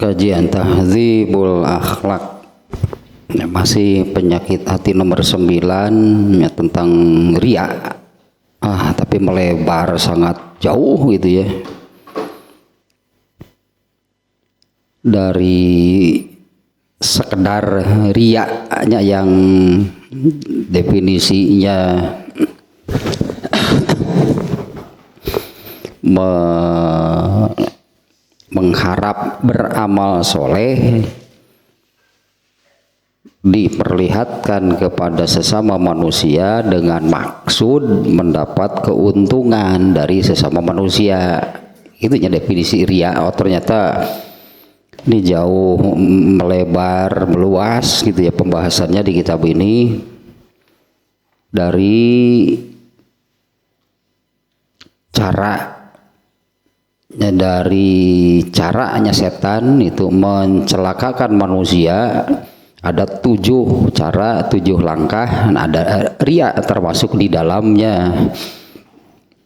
Kajian Tahdzibul Akhlak ya, masih penyakit hati nomor 9 ya, tentang riya. Tapi melebar sangat jauh gitu ya, dari sekedar riyanya yang definisinya mengharap beramal soleh, diperlihatkan kepada sesama manusia dengan maksud mendapat keuntungan dari sesama manusia. Itunya definisi riya. Ternyata ini jauh melebar, meluas gitu ya pembahasannya di kitab ini, dari caranya setan itu mencelakakan manusia. Ada 7 cara, 7 langkah, ada riya termasuk di dalamnya.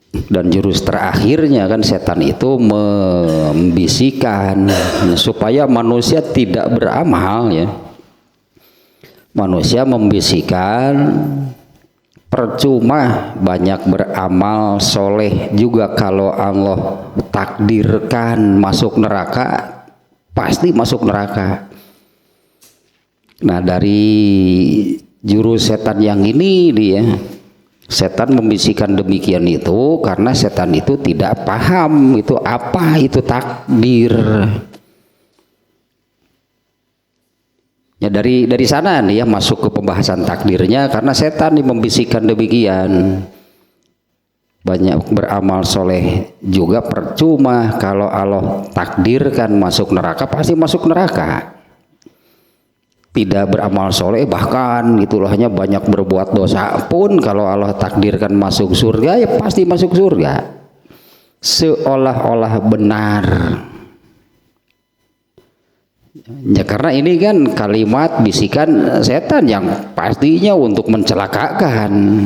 Dan jurus terakhirnya kan setan itu membisikkan supaya manusia tidak beramal ya. Manusia membisikkan, percuma banyak beramal soleh juga kalau Allah takdirkan masuk neraka, pasti masuk neraka. Nah, dari jurus setan yang ini dia, setan membisikkan demikian itu karena setan itu tidak paham itu apa itu takdir. Ya, dari sana nih ya masuk ke pembahasan takdirnya, karena setan membisikkan demikian. Banyak beramal soleh juga percuma kalau Allah takdirkan masuk neraka, pasti masuk neraka. Tidak beramal soleh bahkan itulah hanya banyak berbuat dosa pun kalau Allah takdirkan masuk surga ya pasti masuk surga, seolah-olah benar ya, karena ini kan kalimat bisikan setan yang pastinya untuk mencelakakan.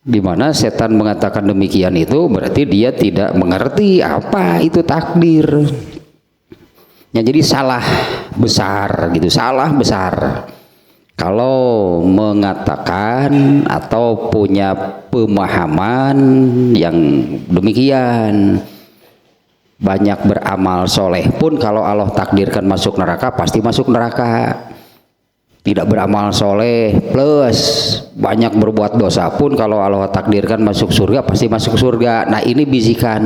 Dimana setan mengatakan demikian itu berarti dia tidak mengerti apa itu takdir. Ya, jadi salah besar gitu, salah besar kalau mengatakan atau punya pemahaman yang demikian. Banyak beramal soleh pun kalau Allah takdirkan masuk neraka pasti masuk neraka. Tidak beramal soleh plus banyak berbuat dosa pun kalau Allah takdirkan masuk surga pasti masuk surga. Nah, ini bisikan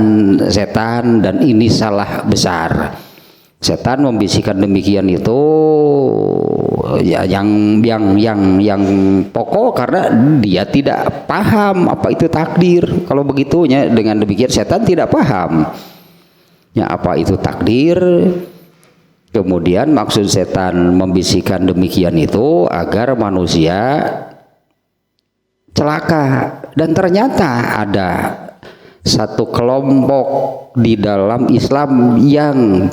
setan dan ini salah besar. Setan membisikkan demikian itu ya yang pokok karena dia tidak paham apa itu takdir. Kalau begitunya dengan demikian setan tidak paham ya apa itu takdir. Kemudian maksud setan membisikkan demikian itu agar manusia celaka. Dan ternyata ada satu kelompok di dalam Islam yang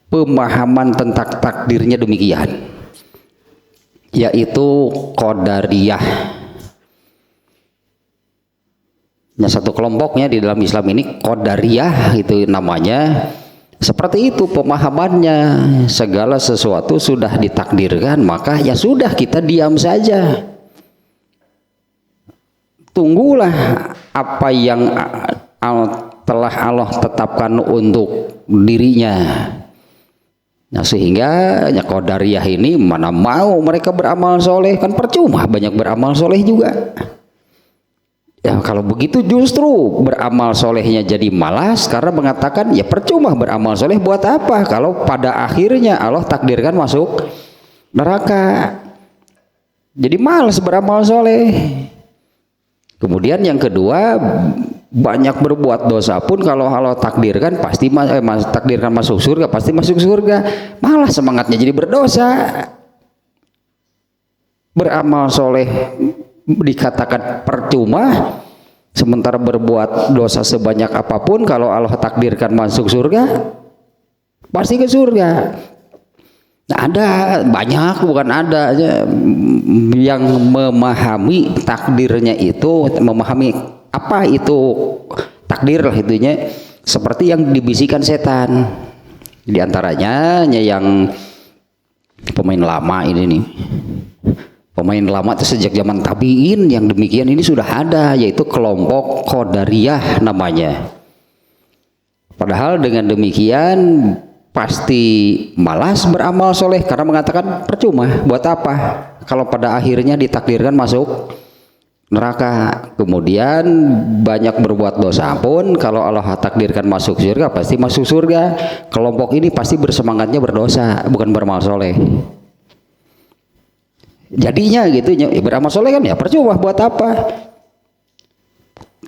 pemahaman tentang takdirnya demikian, yaitu Qadariyah. Nah, satu kelompoknya di dalam Islam ini Qadariyah itu namanya. Seperti itu pemahamannya, segala sesuatu sudah ditakdirkan maka ya sudah kita diam saja. Tunggulah apa yang telah Allah tetapkan untuk dirinya. Nah, sehingga ya Qadariyah ini mana mau mereka beramal soleh, kan percuma banyak beramal soleh juga. Ya, kalau begitu justru beramal solehnya jadi malas karena mengatakan ya percuma beramal soleh buat apa kalau pada akhirnya Allah takdirkan masuk neraka. Jadi malas beramal soleh. Kemudian yang kedua, banyak berbuat dosa pun kalau Allah takdirkan pasti takdirkan masuk surga pasti masuk surga. Malah semangatnya jadi berdosa. Beramal soleh dikatakan percuma, sementara berbuat dosa sebanyak apapun kalau Allah takdirkan masuk surga pasti ke surga. Nah, ada banyak, bukan ada aja yang memahami takdirnya itu, memahami apa itu takdir lah itunya, seperti yang dibisikkan setan. Di antaranya yang pemain lama ini nih. Pemain lama itu sejak zaman tabi'in yang demikian ini sudah ada, yaitu kelompok Qadariyah namanya. Padahal dengan demikian pasti malas beramal soleh karena mengatakan percuma, buat apa kalau pada akhirnya ditakdirkan masuk neraka. Kemudian banyak berbuat dosa pun kalau Allah takdirkan masuk surga pasti masuk surga. Kelompok ini pasti bersemangatnya berdosa, bukan beramal soleh. Jadinya gitu, beramal soleh kan ya percuma, buat apa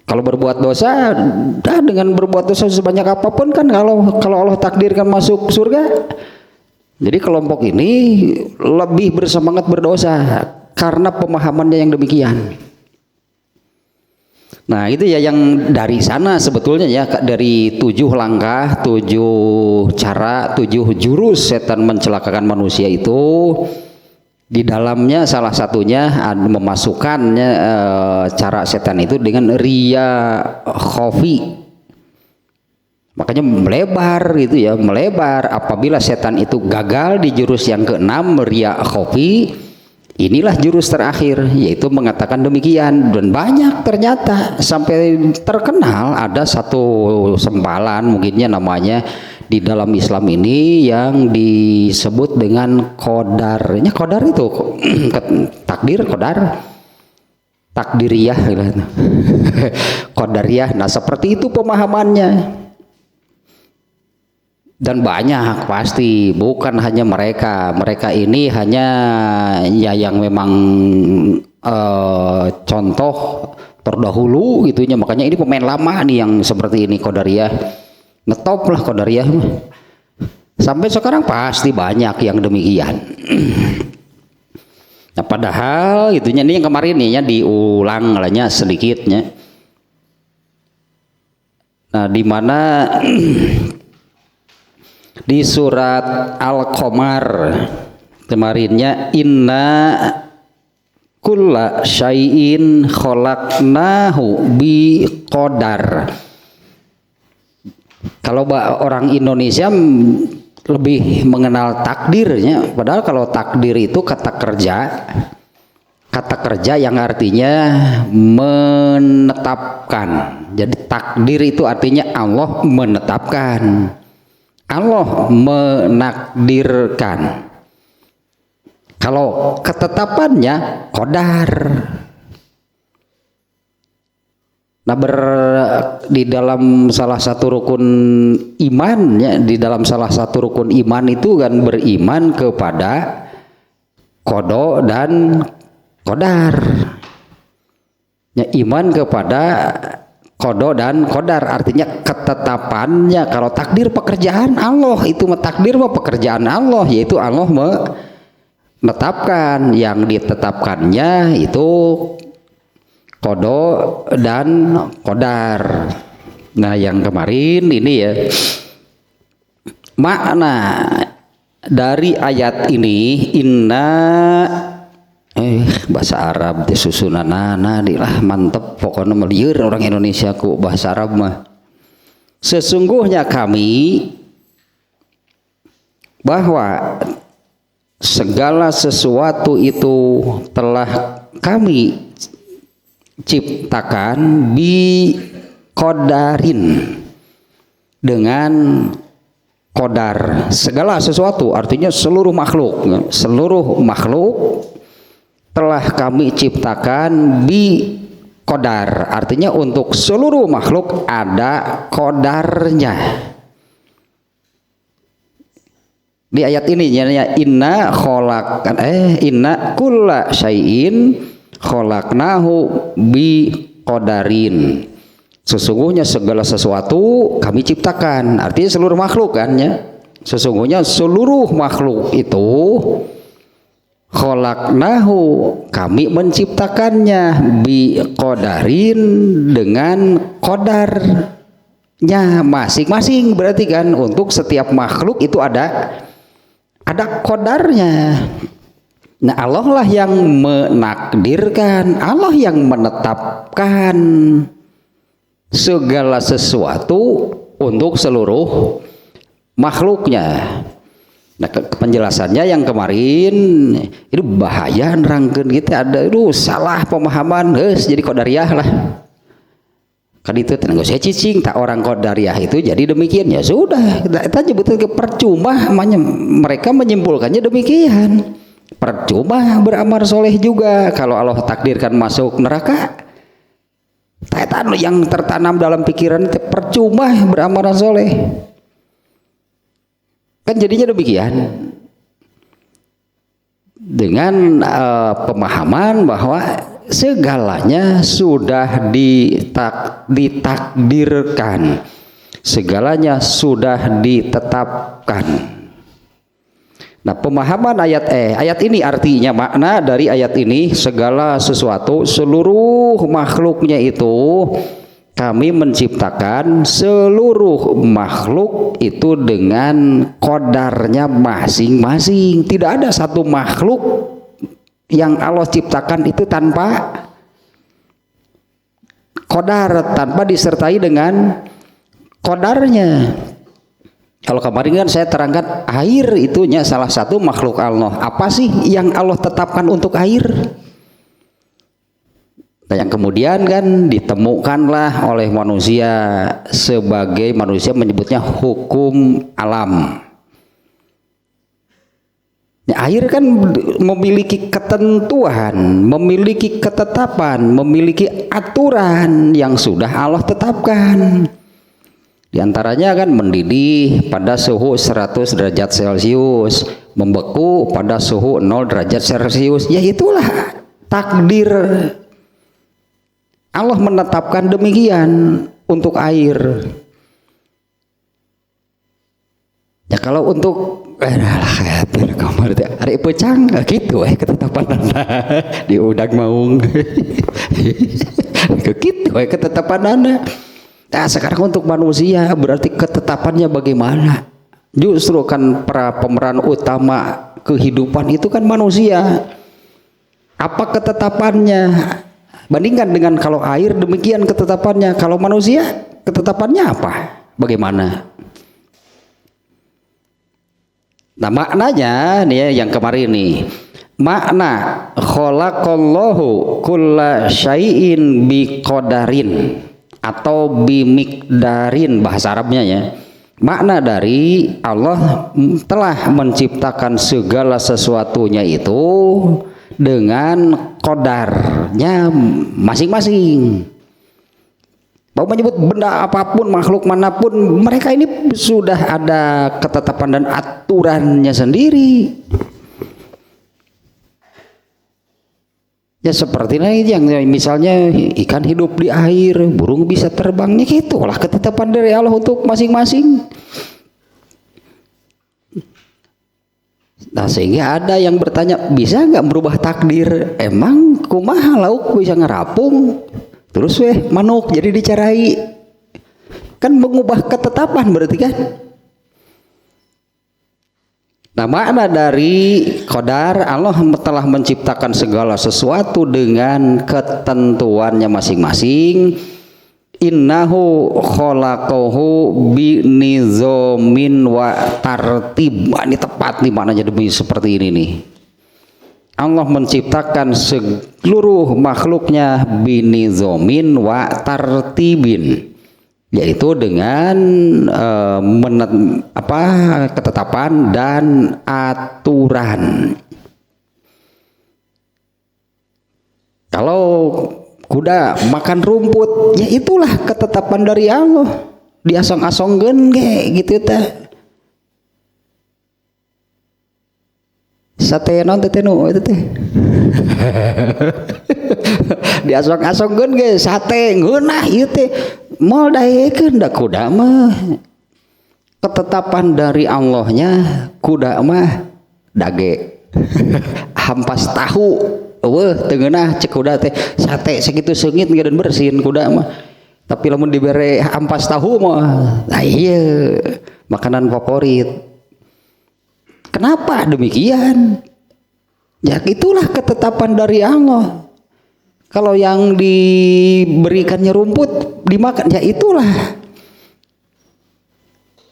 kalau berbuat dosa. Dengan berbuat dosa sebanyak apapun kan kalau Allah takdirkan masuk surga. Jadi kelompok ini lebih bersemangat berdosa karena pemahamannya yang demikian. Nah itu ya yang dari sana sebetulnya ya, dari 7 langkah, 7 cara, 7 jurus setan mencelakakan manusia itu, di dalamnya salah satunya memasukkannya cara setan itu dengan riya khafi. Makanya melebar gitu ya, melebar. Apabila setan itu gagal di jurus yang ke-6 riya khafi, inilah jurus terakhir, yaitu mengatakan demikian. Dan banyak ternyata sampai terkenal ada satu sempalan mungkinnya namanya di dalam Islam ini yang disebut dengan qadar. Qadar itu takdir, qadar, takdiriyah gitu. Qadariyah. Nah seperti itu pemahamannya. Dan banyak pasti, bukan hanya mereka. Mereka ini hanya ya yang memang contoh terdahulu gitunya. Makanya ini pemain lama nih yang seperti ini Qadariyah. Ngetop lah Qadariyah. Sampai sekarang pasti banyak yang demikian. Nah padahal itunya ini yang kemarin nih ya diulang lahnya sedikitnya. Nah di mana di surat Al-Qamar kemarinnya inna kulla syai'in khalaqnahu bi qadar. Kalau orang Indonesia lebih mengenal takdirnya, padahal kalau takdir itu kata kerja yang artinya menetapkan. Jadi takdir itu artinya Allah menetapkan, Allah menakdirkan. Kalau ketetapannya qadar. Nah di dalam salah satu rukun iman ya, di dalam salah satu rukun iman itu kan beriman kepada qada dan qadar. Ya, iman kepada qada dan qadar artinya ketetapannya. Kalau takdir pekerjaan Allah, itu takdir pekerjaan Allah, yaitu Allah menetapkan. Yang ditetapkannya itu qada dan qadar. Nah yang kemarin ini ya, makna dari ayat ini inna bahasa Arab disusunana dilah mantep pokoknya meliur orang Indonesia ku bahasa Arab mah. Sesungguhnya kami, bahwa segala sesuatu itu telah kami ciptakan bi qadarin, dengan qadar. Segala sesuatu artinya seluruh makhluk. Seluruh makhluk telah kami ciptakan bi qadar, artinya untuk seluruh makhluk ada qadarnya. Di ayat ini ya inna kulla syai'in khalaqnahu bi qadarin. Sesungguhnya segala sesuatu kami ciptakan, artinya seluruh makhluk kan ya. Sesungguhnya seluruh makhluk itu khalaqnahu, kami menciptakannya bi qadarin, dengan qadarnya masing-masing. Berarti kan untuk setiap makhluk itu ada qadarnya. Nah Allah lah yang menakdirkan, Allah yang menetapkan segala sesuatu untuk seluruh makhluknya. Nah, penjelasannya yang kemarin itu bahaya nerangkeun gitu, ada itu salah pemahaman geus jadi qadariyah lah. Kan itu tenan saya cicing tak orang qadariyah itu jadi demikian, ya sudah kita nyebutkan percuma mereka menyimpulkannya demikian. Percuma beramal soleh juga kalau Allah takdirkan masuk neraka. Tatan yang tertanam dalam pikiran itu percuma beramal soleh. Kan jadinya demikian dengan pemahaman bahwa segalanya sudah ditakdirkan, segalanya sudah ditetapkan. Nah, pemahaman ayat ini artinya makna dari ayat ini segala sesuatu seluruh makhluknya itu kami menciptakan seluruh makhluk itu dengan qadarnya masing-masing. Tidak ada satu makhluk yang Allah ciptakan itu tanpa qadar, tanpa disertai dengan qadarnya. Kalau kemarin kan saya terangkan air itunya salah satu makhluk Allah. Apa sih yang Allah tetapkan untuk air? Nah, yang kemudian kan ditemukanlah oleh manusia sebagai manusia menyebutnya hukum alam. Ya, air kan memiliki ketentuan, memiliki ketetapan, memiliki aturan yang sudah Allah tetapkan. Di antaranya kan mendidih pada suhu 100 derajat Celcius, membeku pada suhu 0 derajat Celcius. Ya itulah takdir. Allah menetapkan demikian untuk air. Ya kalau untuk kamar hari pecang gitu ketetapan di udang maung gitu ketetapan Anda. Nah, sekarang untuk manusia berarti ketetapannya bagaimana? Justru kan pemeran utama kehidupan itu kan manusia. Apa ketetapannya? Bandingkan dengan kalau air demikian ketetapannya, kalau manusia ketetapannya apa? Bagaimana? Nah, maknanya nih ya, yang kemarin nih. Makna khalaqallahu kulla syai'in biqadarin atau bimikdarin bahasa Arabnya ya. Makna dari Allah telah menciptakan segala sesuatunya itu dengan qadarnya masing-masing. Mau menyebut benda apapun, makhluk manapun, mereka ini sudah ada ketetapan dan aturannya sendiri. Ya seperti yang misalnya ikan hidup di air, burung bisa terbangnya, gitulah ketetapan dari Allah untuk masing-masing. Nah, sehingga ada yang bertanya, bisa nggak merubah takdir? Emang kumaha lauk bisa ngerapung terus manuk jadi dicarai? Kan mengubah ketetapan berarti kan. Nah, makna dari qadar, Allah telah menciptakan segala sesuatu dengan ketentuannya masing-masing. Innahu khalaqahu binizomin wa tartib. Ini tepat nih maknanya demi seperti ini nih. Allah menciptakan seluruh makhluknya binizomin wa tartibin, yaitu dengan ketetapan dan aturan. Kalau kuda makan rumput, ya itulah ketetapan dari Allah. Diasong-asongkeun ge gitu teh. Sate naon teh nu itu teh. Diasong-asongkeun ge sate ngeunah ieu teh. Moal daekeun da kuda mah. Ketetapan dari Allahnya kuda mah dage. Hampas tahu. Teu geunah cek kuda teh sate segitu seungit ngeun bersin kuda mah. Tapi lamun dibere ampas tahu mah, nah iya makanan favorit. Kenapa demikian? Ya itulah ketetapan dari Allah. Kalau yang diberikannya rumput dimakan, ya itulah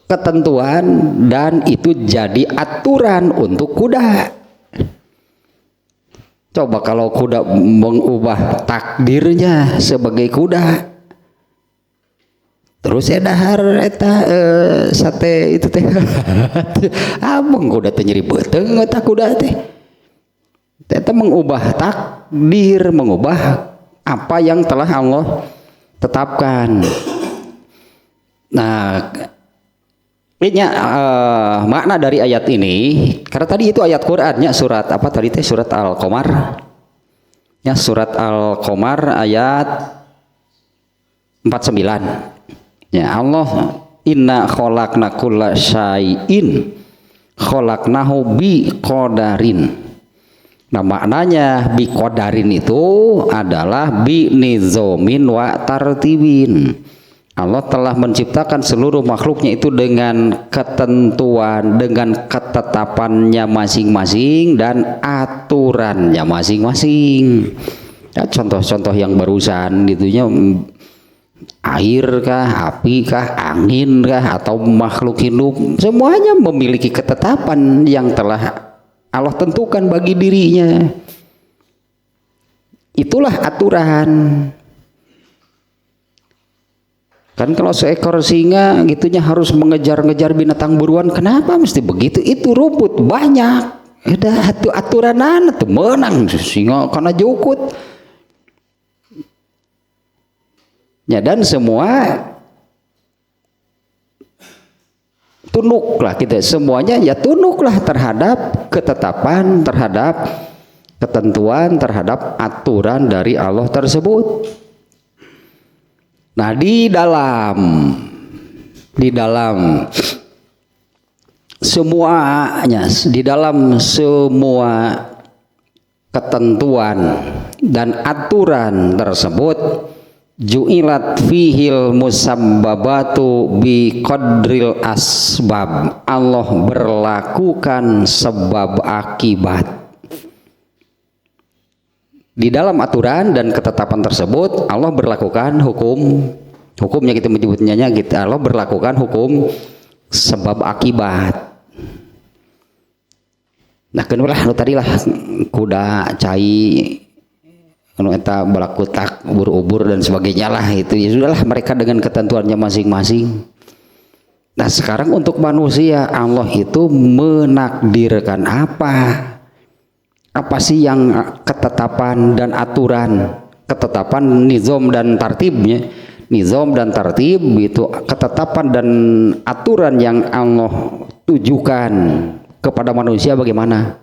ketentuan dan itu jadi aturan untuk kuda. Coba kalau kuda mengubah takdirnya sebagai kuda, terus dahar eta sate itu teh abang kuda teh nyeri beteng eta kuda teh. Eta mengubah takdir, mengubah apa yang telah Allah tetapkan. Nah, ini makna dari ayat ini, karena tadi itu ayat Qur'annya surat apa tadi teh, surat Al-Qamar. Ya, surat Al-Qamar ayat 49. Ya, Allah inna khalaqna kulla syai'in khalaqnahu bi qadarin. Nah, maknanya bi qadarin itu adalah bi nizomin wa tartibin. Allah telah menciptakan seluruh makhluknya itu dengan ketentuan, dengan ketetapannya masing-masing dan aturannya masing-masing. Ya, contoh-contoh yang barusan itunya air kah, api kah, angin kah, atau makhluk hidup, semuanya memiliki ketetapan yang telah Allah tentukan bagi dirinya. Itulah aturan. Kan kalau seekor singa gitunya harus mengejar-ngejar binatang buruan, kenapa mesti begitu? Itu rumput banyak, ada aturanan tuh menang singa karena jukut. Ya, dan semua tunduklah kita, semuanya ya tunduklah terhadap ketetapan, terhadap ketentuan, terhadap aturan dari Allah tersebut. Nah, di dalam semuanya, di dalam semua ketentuan dan aturan tersebut, ju'ilat fihil musabbabatu bi qadril asbab. Allah berlakukan sebab akibat. Di dalam aturan dan ketetapan tersebut Allah berlakukan hukumnya kita menyebutnya kita, Allah berlakukan hukum sebab akibat. Nah, kenulah tadi lah kuda cai anu eta balaku tak ubur-ubur dan sebagainya lah, itu ya sudahlah, mereka dengan ketentuannya masing-masing. Nah, sekarang untuk manusia Allah itu menakdirkan apa sih yang ketetapan dan aturan, ketetapan nizam dan tartibnya. Nizam dan tartib itu ketetapan dan aturan yang Allah tujukan kepada manusia bagaimana.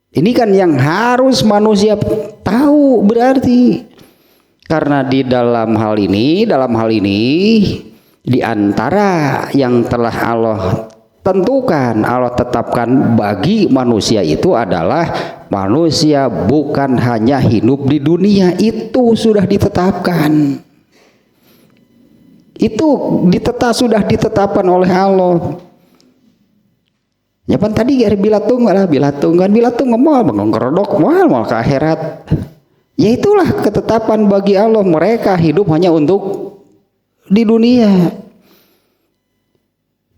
Ini kan yang harus manusia tahu berarti. Karena di dalam hal ini di antara yang telah Allah tentukan, Allah tetapkan bagi manusia itu adalah manusia bukan hanya hidup di dunia, itu sudah ditetapkan. Itu sudah ditetapkan oleh Allah. Ya pan tadi bilatung ngemal mengongkrodok mal ke akhirat. Ya itulah ketetapan bagi Allah, mereka hidup hanya untuk di dunia.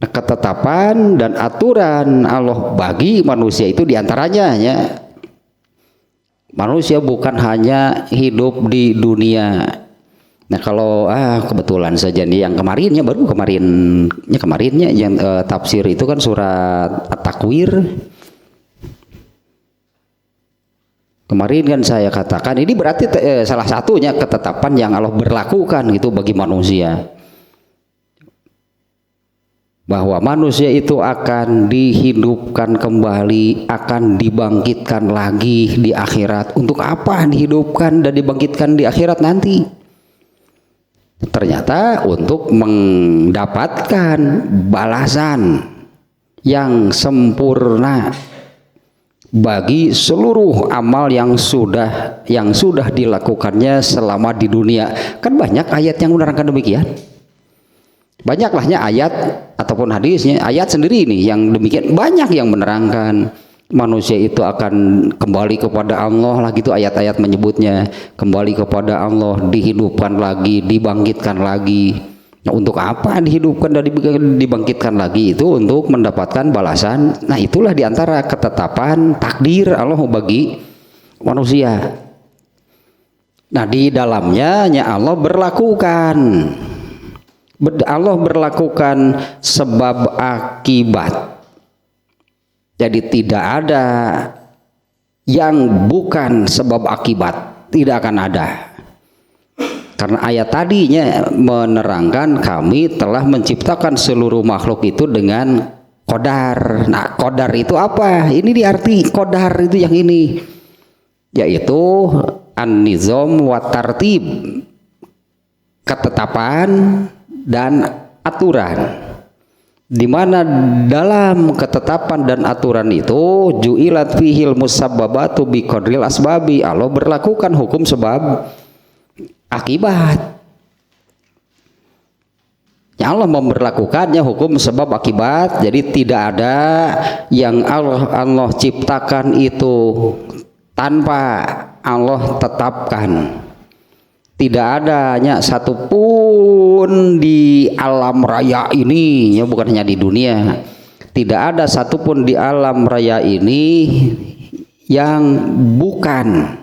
Nah, ketetapan dan aturan Allah bagi manusia itu diantaranya ya, manusia bukan hanya hidup di dunia. Nah, kalau kebetulan saja nih yang kemarinnya yang tafsir itu kan surat At-Takwir. Kemarin kan saya katakan ini berarti salah satunya ketetapan yang Allah berlakukan gitu bagi manusia. Bahwa manusia itu akan dihidupkan kembali, akan dibangkitkan lagi di akhirat. Untuk apa dihidupkan dan dibangkitkan di akhirat nanti? Ternyata untuk mendapatkan balasan yang sempurna bagi seluruh amal yang sudah dilakukannya selama di dunia. Kan banyak ayat yang menerangkan demikian. Banyaklahnya ayat ataupun hadisnya, ayat sendiri ini yang demikian, banyak yang menerangkan manusia itu akan kembali kepada Allah lah gitu, ayat-ayat menyebutnya kembali kepada Allah, dihidupkan lagi, dibangkitkan lagi. Nah, untuk apa dihidupkan dan dibangkitkan lagi? Itu untuk mendapatkan balasan. Nah, itulah diantara ketetapan takdir Allah bagi manusia. Nah, di dalamnya Allah berlakukan sebab akibat. Jadi tidak ada yang bukan sebab akibat, tidak akan ada. Karena ayat tadinya menerangkan kami telah menciptakan seluruh makhluk itu dengan qadar. Nah, qadar itu apa? Ini diarti qadar itu yang ini, yaitu an-nizam wa tartib, ketetapan dan aturan. Di mana dalam ketetapan dan aturan itu ju'ilat fihil musabbabatu bi qadril asbabi. Allah berlakukan hukum sebab akibat. Ya, Allah memberlakukannya hukum sebab akibat. Jadi tidak ada yang Allah ciptakan itu tanpa Allah tetapkan. Tidak adanya satupun di alam raya ini, ya bukan hanya di dunia, tidak ada satupun di alam raya ini yang bukan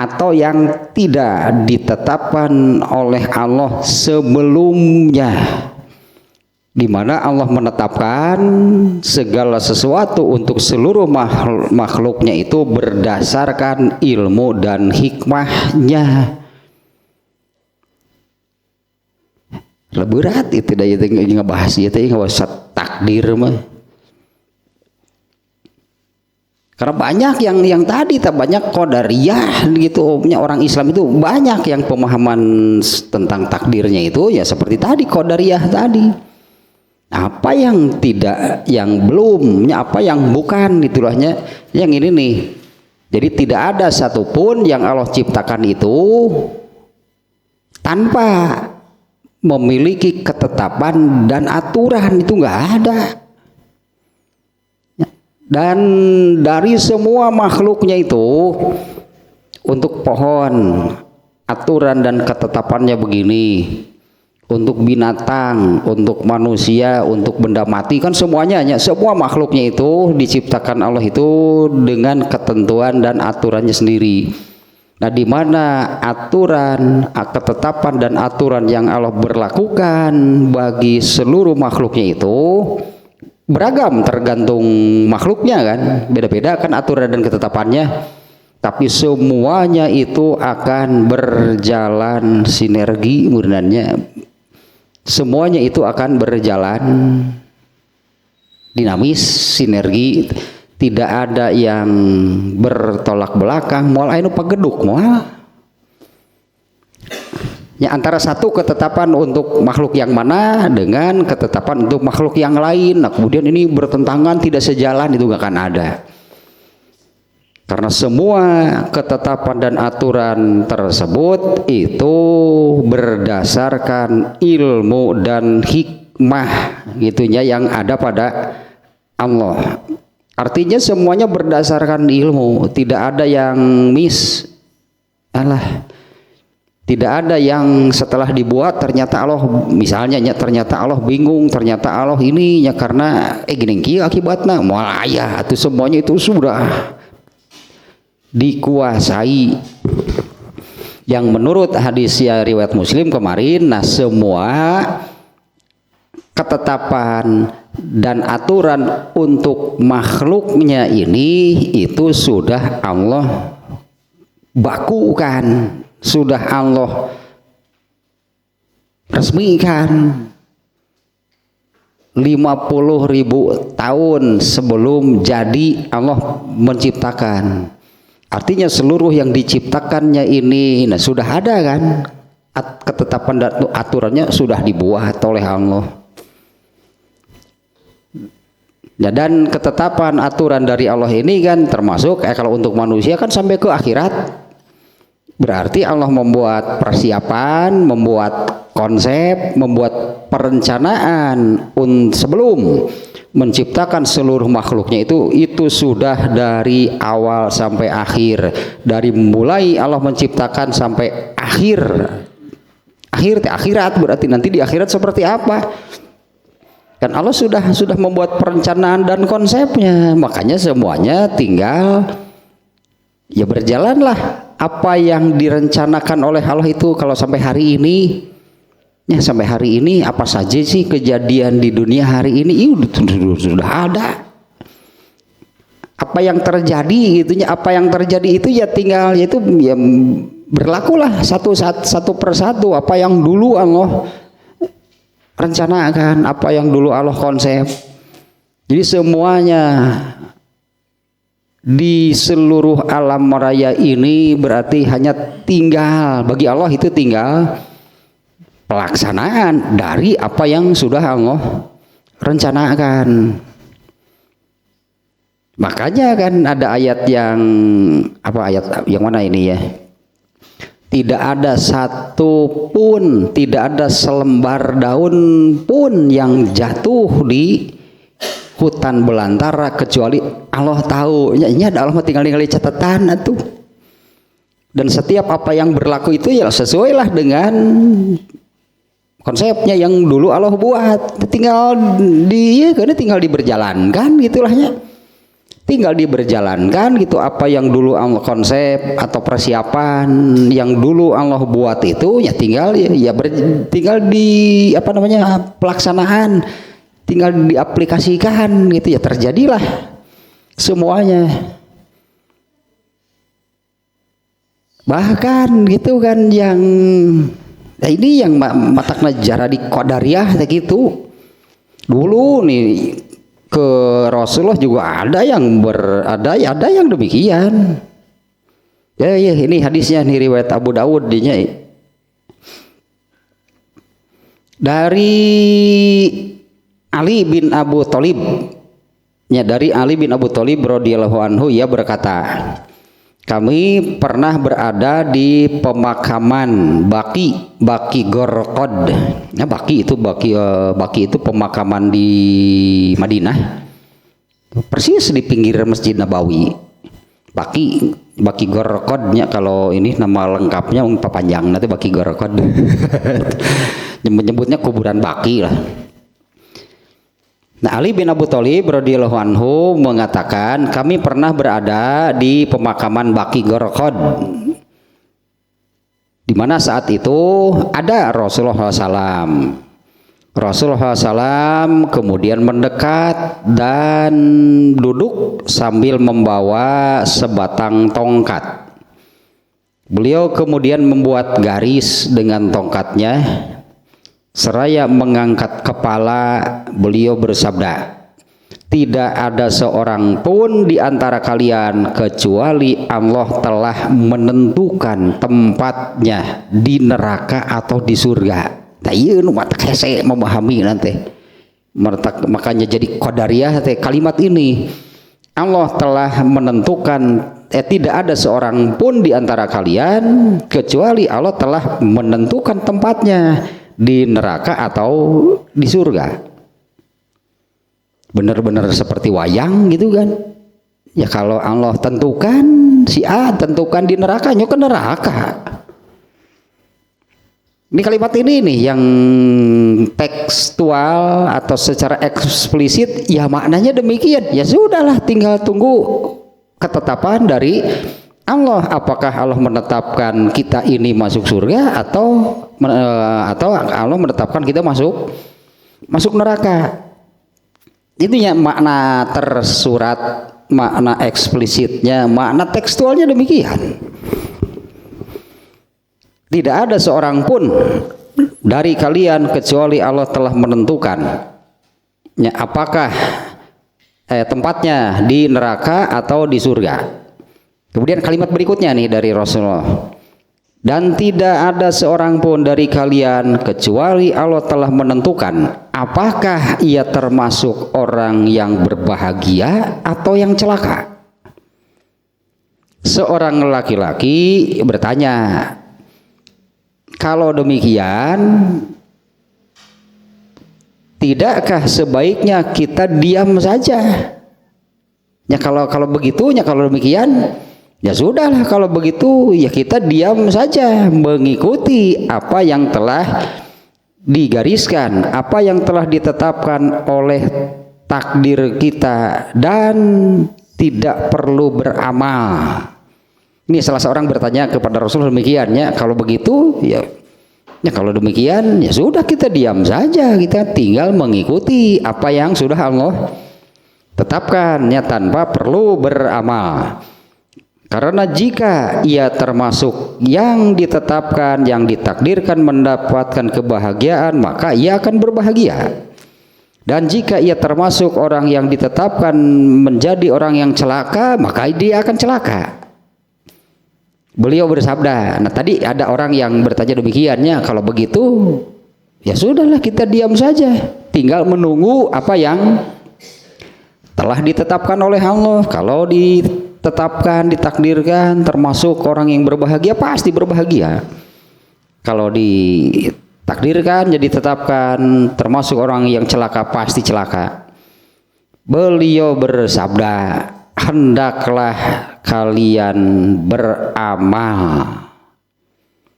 atau yang tidak ditetapkan oleh Allah sebelumnya, di mana Allah menetapkan segala sesuatu untuk seluruh makhluknya itu berdasarkan ilmu dan hikmahnya. Lebih berat itu daya ngebahas itu ngebahas takdir mah. Karena banyak yang tadi tak banyak qadariyah gitu, orang Islam itu banyak yang pemahaman tentang takdirnya itu ya seperti tadi qadariyah tadi. Apa yang tidak, yang belum, apa yang bukan, itulahnya yang ini nih. Jadi tidak ada satupun yang Allah ciptakan itu tanpa memiliki ketetapan dan aturan, itu nggak ada. Dan dari semua makhluknya itu, untuk pohon aturan dan ketetapannya begini, untuk binatang, untuk manusia, untuk benda mati, kan semuanya, semua makhluknya itu diciptakan Allah itu dengan ketentuan dan aturannya sendiri. Nah, di mana aturan, ketetapan dan aturan yang Allah berlakukan bagi seluruh makhluknya itu beragam, tergantung makhluknya kan, beda-beda kan aturan dan ketetapannya, tapi semuanya itu akan berjalan sinergi murnannya, semuanya itu akan berjalan dinamis, sinergi. Tidak ada yang bertolak belakang, moal anu pageduk moal. Ya, antara satu ketetapan untuk makhluk yang mana dengan ketetapan untuk makhluk yang lain. Nah, kemudian ini bertentangan, tidak sejalan, itu gak akan ada. Karena semua ketetapan dan aturan tersebut itu berdasarkan ilmu dan hikmah gitunya yang ada pada Allah. Artinya semuanya berdasarkan ilmu, tidak ada yang tidak ada yang setelah dibuat ternyata Allah, misalnya ternyata Allah bingung, ternyata Allah ini ya karena gini kieu akibatna moal aya, itu semuanya itu sudah dikuasai. Yang menurut hadis ya riwayat Muslim kemarin, nah semua ketetapan dan aturan untuk makhluknya ini itu sudah Allah bakukan, sudah Allah resmikan 50.000 tahun sebelum jadi Allah menciptakan. Artinya seluruh yang diciptakannya ini sudah ada kan, ketetapan dan aturannya sudah dibuat oleh Allah. Ya, dan ketetapan aturan dari Allah ini kan termasuk kalau untuk manusia kan sampai ke akhirat. Berarti Allah membuat persiapan, membuat konsep, membuat perencanaan sebelum menciptakan seluruh makhluknya itu sudah dari awal sampai akhir. Dari mulai Allah menciptakan sampai akhir akhirat berarti nanti di akhirat seperti apa. Kan Allah sudah membuat perencanaan dan konsepnya, makanya semuanya tinggal ya berjalanlah apa yang direncanakan oleh Allah itu. Kalau sampai hari ini, ya sampai hari ini apa saja sih kejadian di dunia hari ini sudah ada. Apa yang terjadi itunya, apa yang terjadi itu ya tinggal yaitu ya berlakulah satu persatu apa yang dulu Allah rencanakan, apa yang dulu Allah konsep. Jadi semuanya di seluruh alam raya ini berarti hanya tinggal, bagi Allah itu tinggal pelaksanaan dari apa yang sudah Allah rencanakan. Makanya kan ada ayat yang apa, ayat yang mana ini ya? Tidak ada satu pun, tidak ada selembar daun pun yang jatuh di hutan belantara kecuali Allah tahu. Ini ada Allah tinggal catatan itu. Dan setiap apa yang berlaku itu ya sesuailah dengan konsepnya yang dulu Allah buat. Tinggal tinggal diberjalankan gitulahnya. Tinggal diberjalankan gitu, apa yang dulu Allah konsep atau persiapan yang dulu Allah buat itu ya tinggal tinggal di apa namanya pelaksanaan, tinggal diaplikasikan gitu ya, terjadilah semuanya. Bahkan gitu kan yang ini yang matakna jara di qadariyah kayak gitu. Dulu nih ke Rasulullah juga ada yang ada yang demikian. Ya ini hadisnya nih riwayat Abu Dawud dinya. Dari Ali bin Abu Thalib. Ya, dari Ali bin Abu Thalib radhiyallahu anhu ia berkata, kami pernah berada di pemakaman Baqi Gharqad. Nah, Baqi itu pemakaman di Madinah. Persis di pinggir Masjid Nabawi. Baqi Gharqadnya kalau ini nama lengkapnya panjang nanti Baqi Gharqad. Menyebutnya kuburan Baqi lah. Nah, Ali bin Abu Thalib radhiyallahu anhu mengatakan kami pernah berada di pemakaman Baqi Gharqad, di mana saat itu ada Rasulullah SAW. Rasulullah SAW kemudian mendekat dan duduk sambil membawa sebatang tongkat. Beliau kemudian membuat garis dengan tongkatnya. Seraya mengangkat kepala, beliau bersabda, tidak ada seorang pun di antara kalian kecuali Allah telah menentukan tempatnya di neraka atau di surga. Nah, iya nu mata kese memahami nanti. Makanya jadi qadariyah kalimat ini. Allah telah menentukan tidak ada seorang pun di antara kalian kecuali Allah telah menentukan tempatnya di neraka atau di surga. Benar-benar seperti wayang gitu kan. Ya kalau Allah tentukan si A tentukan di neraka, nyok ke neraka. Ini kalimat ini nih yang tekstual atau secara eksplisit ya maknanya demikian. Ya sudahlah, tinggal tunggu ketetapan dari Allah, apakah Allah menetapkan kita ini masuk surga atau Allah menetapkan kita masuk neraka. Itu ya makna tersurat, makna eksplisitnya, makna tekstualnya demikian. Tidak ada seorang pun dari kalian kecuali Allah telah menentukan ya, apakah tempatnya di neraka atau di surga. Kemudian kalimat berikutnya nih dari Rasulullah. Dan tidak ada seorang pun dari kalian kecuali Allah telah menentukan apakah ia termasuk orang yang berbahagia atau yang celaka. Seorang laki-laki bertanya, kalau demikian tidakkah sebaiknya kita diam saja? Ya kalau begitunya, kalau demikian Ya sudahlah kalau begitu ya kita diam saja mengikuti apa yang telah digariskan, apa yang telah ditetapkan oleh takdir kita dan tidak perlu beramal. Ini salah seorang bertanya kepada Rasul demikiannya, kalau begitu ya kalau demikian ya sudah kita diam saja, kita tinggal mengikuti apa yang sudah Allah tetapkan ya tanpa perlu beramal. Karena jika ia termasuk yang ditetapkan, yang ditakdirkan mendapatkan kebahagiaan, maka ia akan berbahagia. Dan jika ia termasuk orang yang ditetapkan menjadi orang yang celaka, maka dia akan celaka. Beliau bersabda, nah tadi ada orang yang bertanya demikiannya, kalau begitu ya sudahlah kita diam saja, tinggal menunggu apa yang telah ditetapkan oleh Allah. Kalau ditetapkan, ditakdirkan termasuk orang yang berbahagia, pasti berbahagia. Kalau ditakdirkan, jadi ditetapkan termasuk orang yang celaka, pasti celaka. Beliau bersabda, hendaklah kalian beramal.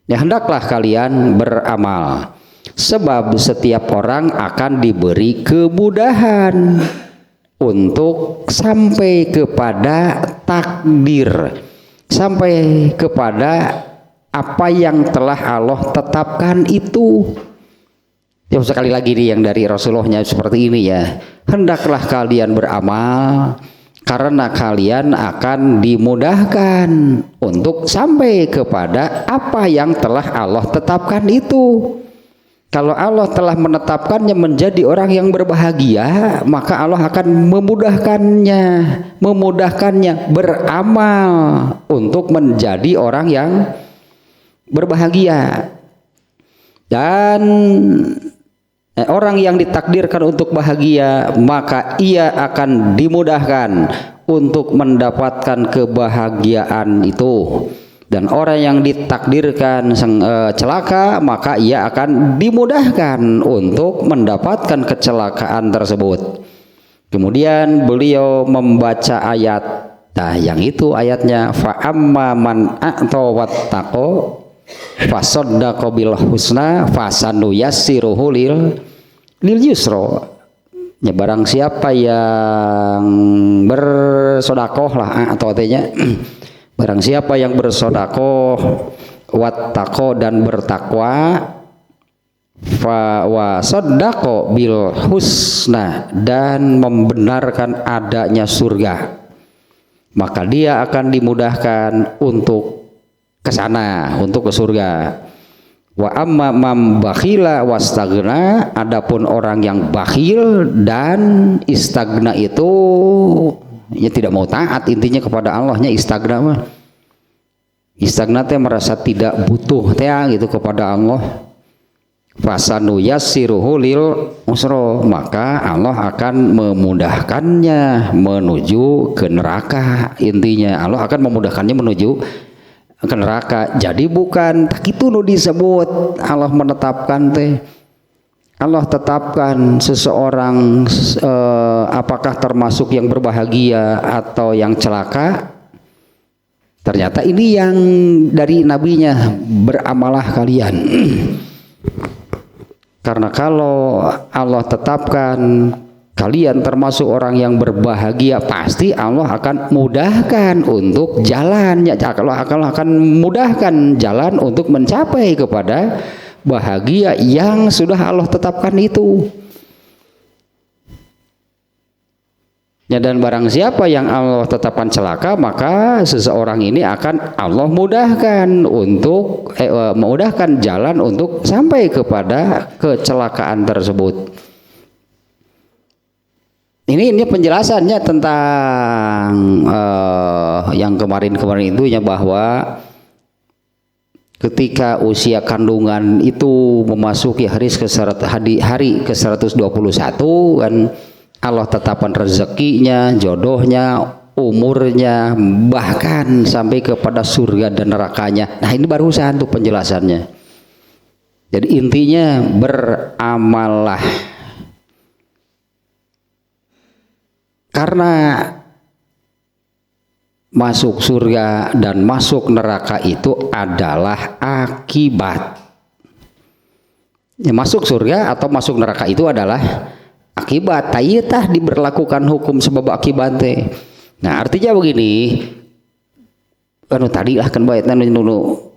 Ya, hendaklah kalian beramal, sebab setiap orang akan diberi kemudahan untuk sampai kepada takdir, sampai kepada apa yang telah Allah tetapkan itu. Ya sekali lagi nih yang dari Rasulullahnya seperti ini ya, hendaklah kalian beramal karena kalian akan dimudahkan untuk sampai kepada apa yang telah Allah tetapkan itu. Kalau Allah telah menetapkannya menjadi orang yang berbahagia, maka Allah akan memudahkannya beramal untuk menjadi orang yang berbahagia. Dan orang yang ditakdirkan untuk bahagia, maka ia akan dimudahkan untuk mendapatkan kebahagiaan itu. Dan orang yang ditakdirkan celaka, maka ia akan dimudahkan untuk mendapatkan kecelakaan tersebut. Kemudian beliau membaca ayat, nah yang itu ayatnya, fa amma man a'ta wattaqo fasaddaqa bil husna fasanuyassiruhu lil yusra. Ya, barang siapa yang bersedekah lah atau artinya barang siapa yang bersedekah, wattaqo dan bertakwa, fa wasaddaqa bil husna dan membenarkan adanya surga, maka dia akan dimudahkan untuk ke sana, untuk ke surga. Wa amma man bakhila wastagna, adapun orang yang bakhil dan istagna itu ya tidak mau taat intinya kepada Allahnya. Istagna mah, istagna teh merasa tidak butuh teh gitu kepada Allah. Fasanu yassiruhu lil usra, maka Allah akan memudahkannya menuju ke neraka. Intinya Allah akan memudahkannya menuju ke neraka. Jadi bukan tak itu nu disebut Allah menetapkan teh. Allah tetapkan seseorang apakah termasuk yang berbahagia atau yang celaka. Ternyata ini yang dari nabinya, beramalah kalian. Karena kalau Allah tetapkan kalian termasuk orang yang berbahagia, pasti Allah akan mudahkan untuk jalan. Ya, Allah akan mudahkan jalan untuk mencapai kepada bahagia yang sudah Allah tetapkan itu. Ya, dan barang siapa yang Allah tetapkan celaka, maka seseorang ini akan Allah mudahkan untuk memudahkan jalan untuk sampai kepada kecelakaan tersebut. Ini penjelasannya tentang yang kemarin itu ya, bahwa ketika usia kandungan itu memasuki hari ke-121 kan Allah tetapkan rezekinya, jodohnya, umurnya, bahkan sampai kepada surga dan nerakanya. Nah ini barusan tuh penjelasannya. Jadi intinya beramallah. Karena masuk surga dan masuk neraka itu adalah akibat. Ya, masuk surga atau masuk neraka itu adalah akibat. Tayitah diberlakukan hukum sebab akibat teh. Nah, artinya begini, anu tadi lah kan baik dulu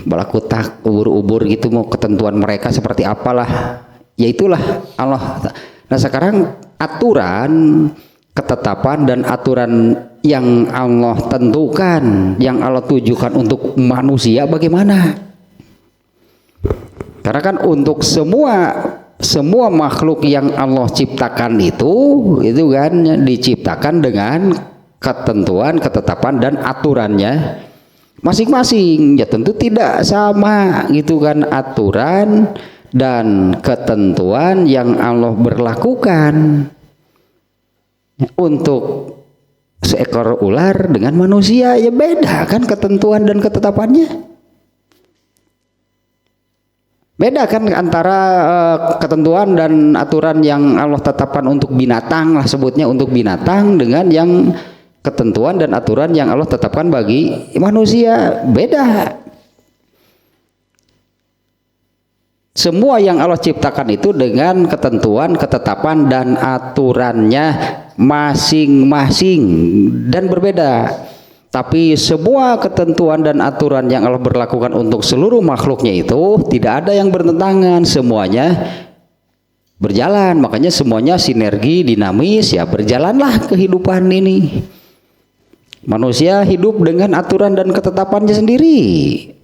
balaku tak ubur-ubur gitu, mau ketentuan mereka seperti apalah, ya itulah Allah. Nah sekarang aturan, ketetapan dan aturan yang Allah tentukan, yang Allah tujukan untuk manusia bagaimana? Karena kan untuk semua makhluk yang Allah ciptakan itu kan diciptakan dengan ketentuan, ketetapan dan aturannya masing-masing. Ya tentu tidak sama gitu kan aturan dan ketentuan yang Allah berlakukan untuk seekor ular dengan manusia, ya beda kan ketentuan dan ketetapannya. Beda kan antara ketentuan dan aturan yang Allah tetapkan untuk binatang lah sebutnya, untuk binatang, dengan yang ketentuan dan aturan yang Allah tetapkan bagi manusia. Beda. Semua yang Allah ciptakan itu dengan ketentuan, ketetapan dan aturannya masing-masing dan berbeda. Tapi semua ketentuan dan aturan yang Allah berlakukan untuk seluruh makhluknya itu tidak ada yang bertentangan, semuanya berjalan. Makanya semuanya sinergi, dinamis, ya berjalanlah kehidupan ini. Manusia hidup dengan aturan dan ketetapannya sendiri.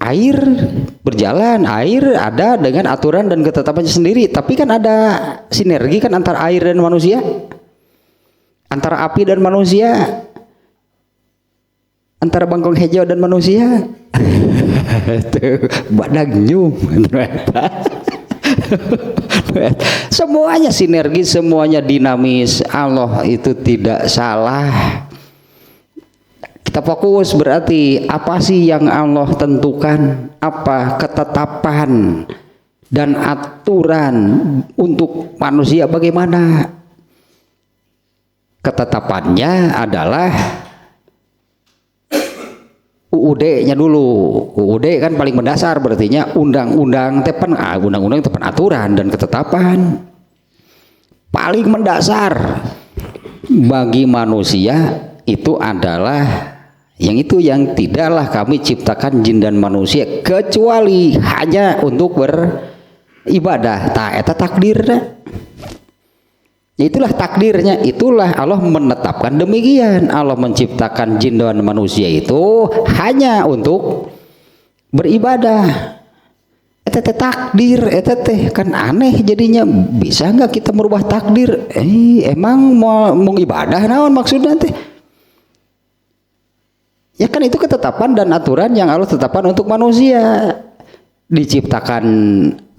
Air berjalan, air ada dengan aturan dan ketetapannya sendiri. Tapi kan ada sinergi kan antara air dan manusia, antara api dan manusia, antara bangkong hijau dan manusia. Tuh, badak nyum. Semuanya sinergi, semuanya dinamis. Allah itu tidak salah. Kita fokus berarti apa sih yang Allah tentukan, apa ketetapan dan aturan untuk manusia bagaimana. Ketetapannya adalah UUD-nya dulu. UUD kan paling mendasar, berartinya undang-undang tepan, undang-undang tepan aturan dan ketetapan paling mendasar bagi manusia itu adalah yang tidaklah kami ciptakan jin dan manusia kecuali hanya untuk beribadah. Eta takdirnya. Itulah takdirnya, itulah Allah menetapkan demikian. Allah menciptakan jin dan manusia itu hanya untuk beribadah. Eta takdir, eta teh kan aneh jadinya. Bisa nggak kita merubah takdir? Emang mau ibadah naon maksudnya teh? Ya kan itu ketetapan dan aturan yang Allah tetapkan untuk manusia. Diciptakan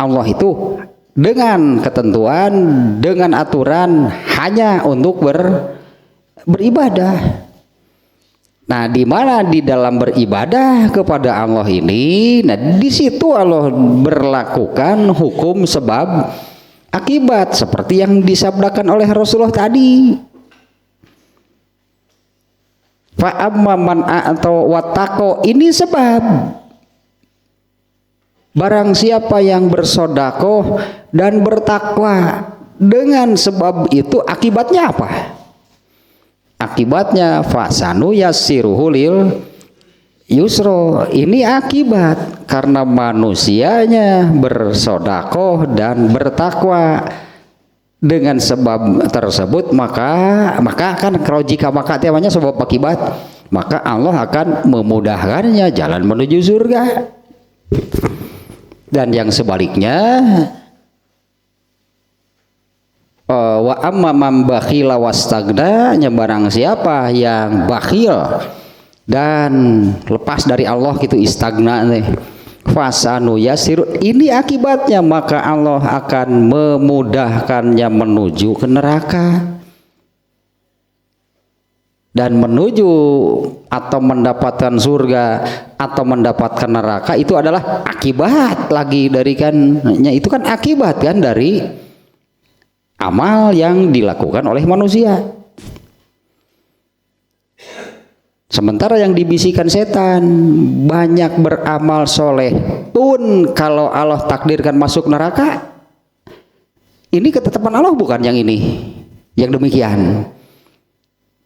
Allah itu dengan ketentuan, dengan aturan hanya untuk beribadah. Nah, di mana di dalam beribadah kepada Allah ini, nah di situ Allah berlakukan hukum sebab akibat seperti yang disabdakan oleh Rasulullah tadi. Fa'amman atau watako, ini sebab barang siapa yang bersodakoh dan bertakwa, dengan sebab itu akibatnya apa? Akibatnya fasanu yassiruhu lil yusro. Ini akibat karena manusianya bersodakoh dan bertakwa. Dengan sebab tersebut maka kan kalau jika maka temanya sebab akibat, maka Allah akan memudahkannya jalan menuju surga. Dan yang sebaliknya, wa amma man bakhila wastagna, barang siapa yang bakhil dan lepas dari Allah gitu, istagna nih, fasanu yasiru, ini akibatnya maka Allah akan memudahkannya menuju ke neraka. Dan menuju atau mendapatkan surga atau mendapatkan neraka itu adalah akibat lagi dari itu kan akibat kan dari amal yang dilakukan oleh manusia. Sementara yang dibisikkan setan, banyak beramal soleh pun kalau Allah takdirkan masuk neraka, ini ketetapan Allah bukan yang ini, yang demikian.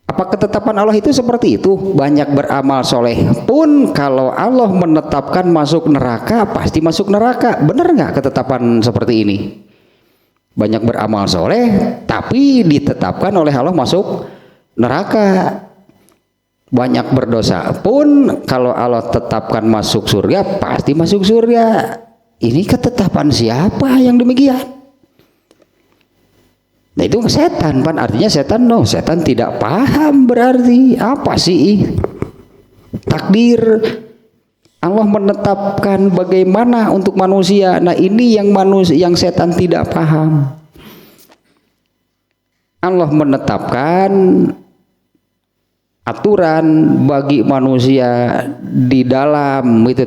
Apa ketetapan Allah itu seperti itu? Banyak beramal soleh pun kalau Allah menetapkan masuk neraka, pasti masuk neraka. Benar nggak ketetapan seperti ini? Banyak beramal soleh tapi ditetapkan oleh Allah masuk neraka. Banyak berdosa pun kalau Allah tetapkan masuk surga, pasti masuk surga. Ini ketetapan siapa yang demikian? Nah itu setan, pan artinya setan setan tidak paham berarti apa sih takdir. Allah menetapkan bagaimana untuk manusia. Nah ini yang setan tidak paham. Allah menetapkan aturan bagi manusia di dalam itu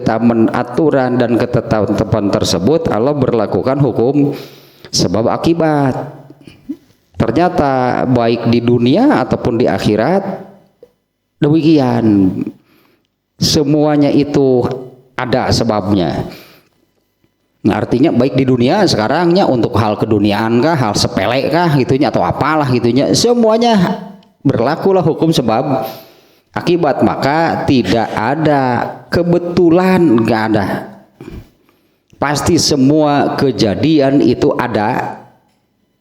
aturan dan ketetapan tersebut Allah berlakukan hukum sebab akibat. Ternyata baik di dunia ataupun di akhirat demikian, semuanya itu ada sebabnya. Nah, artinya baik di dunia sekarangnya untuk hal keduniaan kah, hal sepele kah gitunya atau apalah gitunya, semuanya berlakulah hukum sebab akibat. Maka tidak ada kebetulan, nggak ada. Pasti semua kejadian itu ada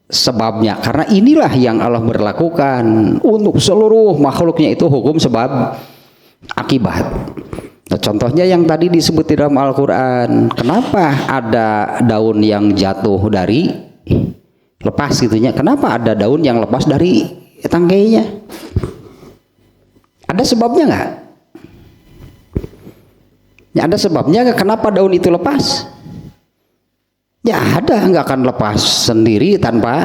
sebabnya, karena inilah yang Allah berlakukan untuk seluruh makhluknya, itu hukum sebab akibat. Nah, contohnya yang tadi disebut di dalam Al-Quran, kenapa ada daun yang jatuh dari lepas gitunya, kenapa ada daun yang lepas dari tangkainya, ada sebabnya nggak? Ya, ada sebabnya nggak kenapa daun itu lepas? Ya ada, nggak akan lepas sendiri tanpa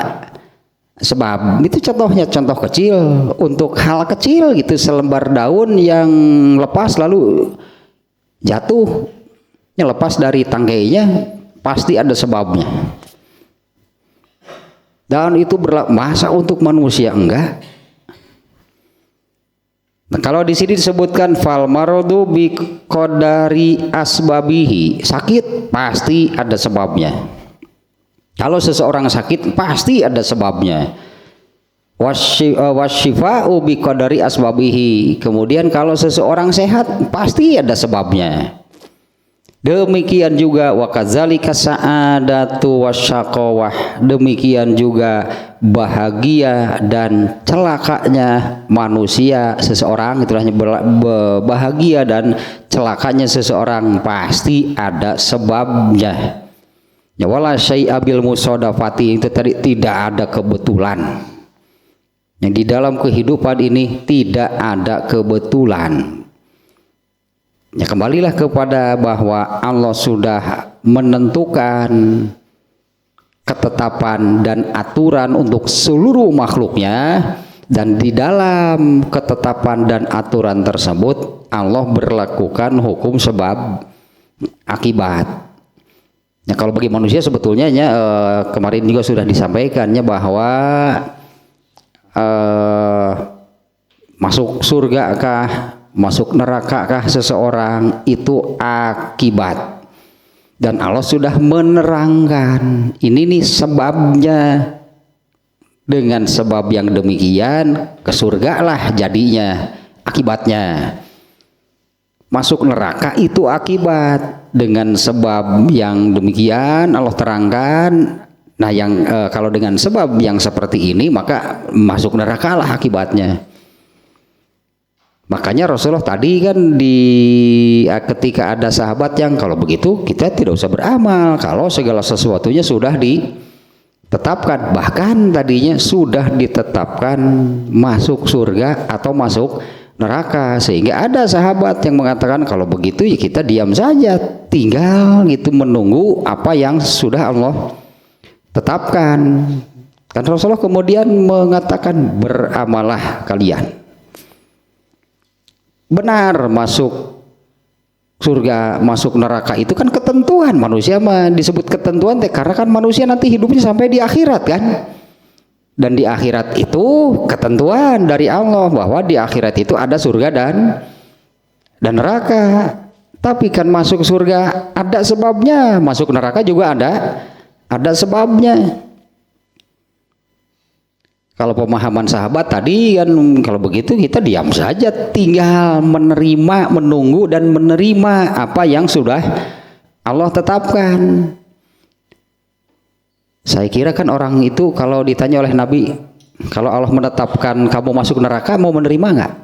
sebab. Itu contohnya, contoh kecil untuk hal kecil gitu, selembar daun yang lepas lalu jatuh, yang lepas dari tangkainya, pasti ada sebabnya. Dan itu berlaku, masa untuk manusia enggak? Nah, kalau di sini disebutkan fal maradu bi qadari asbabihi, sakit pasti ada sebabnya. Kalau seseorang sakit pasti ada sebabnya. Wasyifa'u bi qadari asbabihi. Kemudian kalau seseorang sehat pasti ada sebabnya. Demikian juga wa kadzalika sa'adatu wasyaqawah, demikian juga bahagia dan celakanya manusia seseorang, itulah bahagia dan celakanya seseorang pasti ada sebabnya. Ya wala syai'a bil musodafati, itu tadi tidak ada kebetulan. Yang di dalam kehidupan ini tidak ada kebetulan. Ya kembalilah kepada bahwa Allah sudah menentukan ketetapan dan aturan untuk seluruh makhluknya, dan di dalam ketetapan dan aturan tersebut Allah berlakukan hukum sebab akibat. Ya kalau bagi manusia sebetulnya kemarin juga sudah disampaikannya bahwa masuk surga kah, masuk neraka kah seseorang itu akibat, dan Allah sudah menerangkan ini nih sebabnya, dengan sebab yang demikian ke surga lah jadinya, akibatnya. Masuk neraka itu akibat, dengan sebab yang demikian Allah terangkan. Nah yang kalau dengan sebab yang seperti ini maka masuk neraka lah akibatnya. Makanya Rasulullah tadi kan ketika ada sahabat yang kalau begitu kita tidak usah beramal, kalau segala sesuatunya sudah ditetapkan, bahkan tadinya sudah ditetapkan masuk surga atau masuk neraka. Sehingga ada sahabat yang mengatakan kalau begitu ya kita diam saja, tinggal gitu menunggu apa yang sudah Allah tetapkan. Kan Rasulullah kemudian mengatakan beramalah kalian. Benar, masuk surga, masuk neraka itu kan ketentuan manusia mah, disebut ketentuan karena kan manusia nanti hidupnya sampai di akhirat kan. Dan di akhirat itu ketentuan dari Allah bahwa di akhirat itu ada surga dan neraka. Tapi kan masuk surga ada sebabnya, masuk neraka juga ada sebabnya. Kalau pemahaman sahabat tadi kan, kalau begitu kita diam saja, tinggal menerima, menunggu dan menerima apa yang sudah Allah tetapkan. Saya kira kan orang itu kalau ditanya oleh Nabi, kalau Allah menetapkan kamu masuk neraka, mau menerima nggak?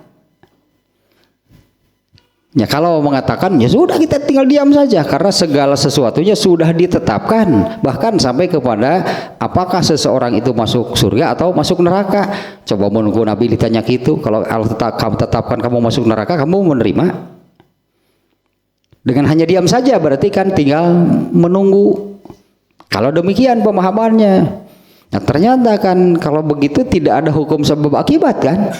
Ya kalau mengatakan ya sudah, kita tinggal diam saja karena segala sesuatunya sudah ditetapkan, bahkan sampai kepada apakah seseorang itu masuk surga atau masuk neraka. Coba menunggu Nabi ditanya gitu, kalau Allah tetapkan kamu masuk neraka, kamu menerima? Dengan hanya diam saja berarti kan tinggal menunggu. Kalau demikian pemahamannya, nah ternyata kan kalau begitu tidak ada hukum sebab akibat kan?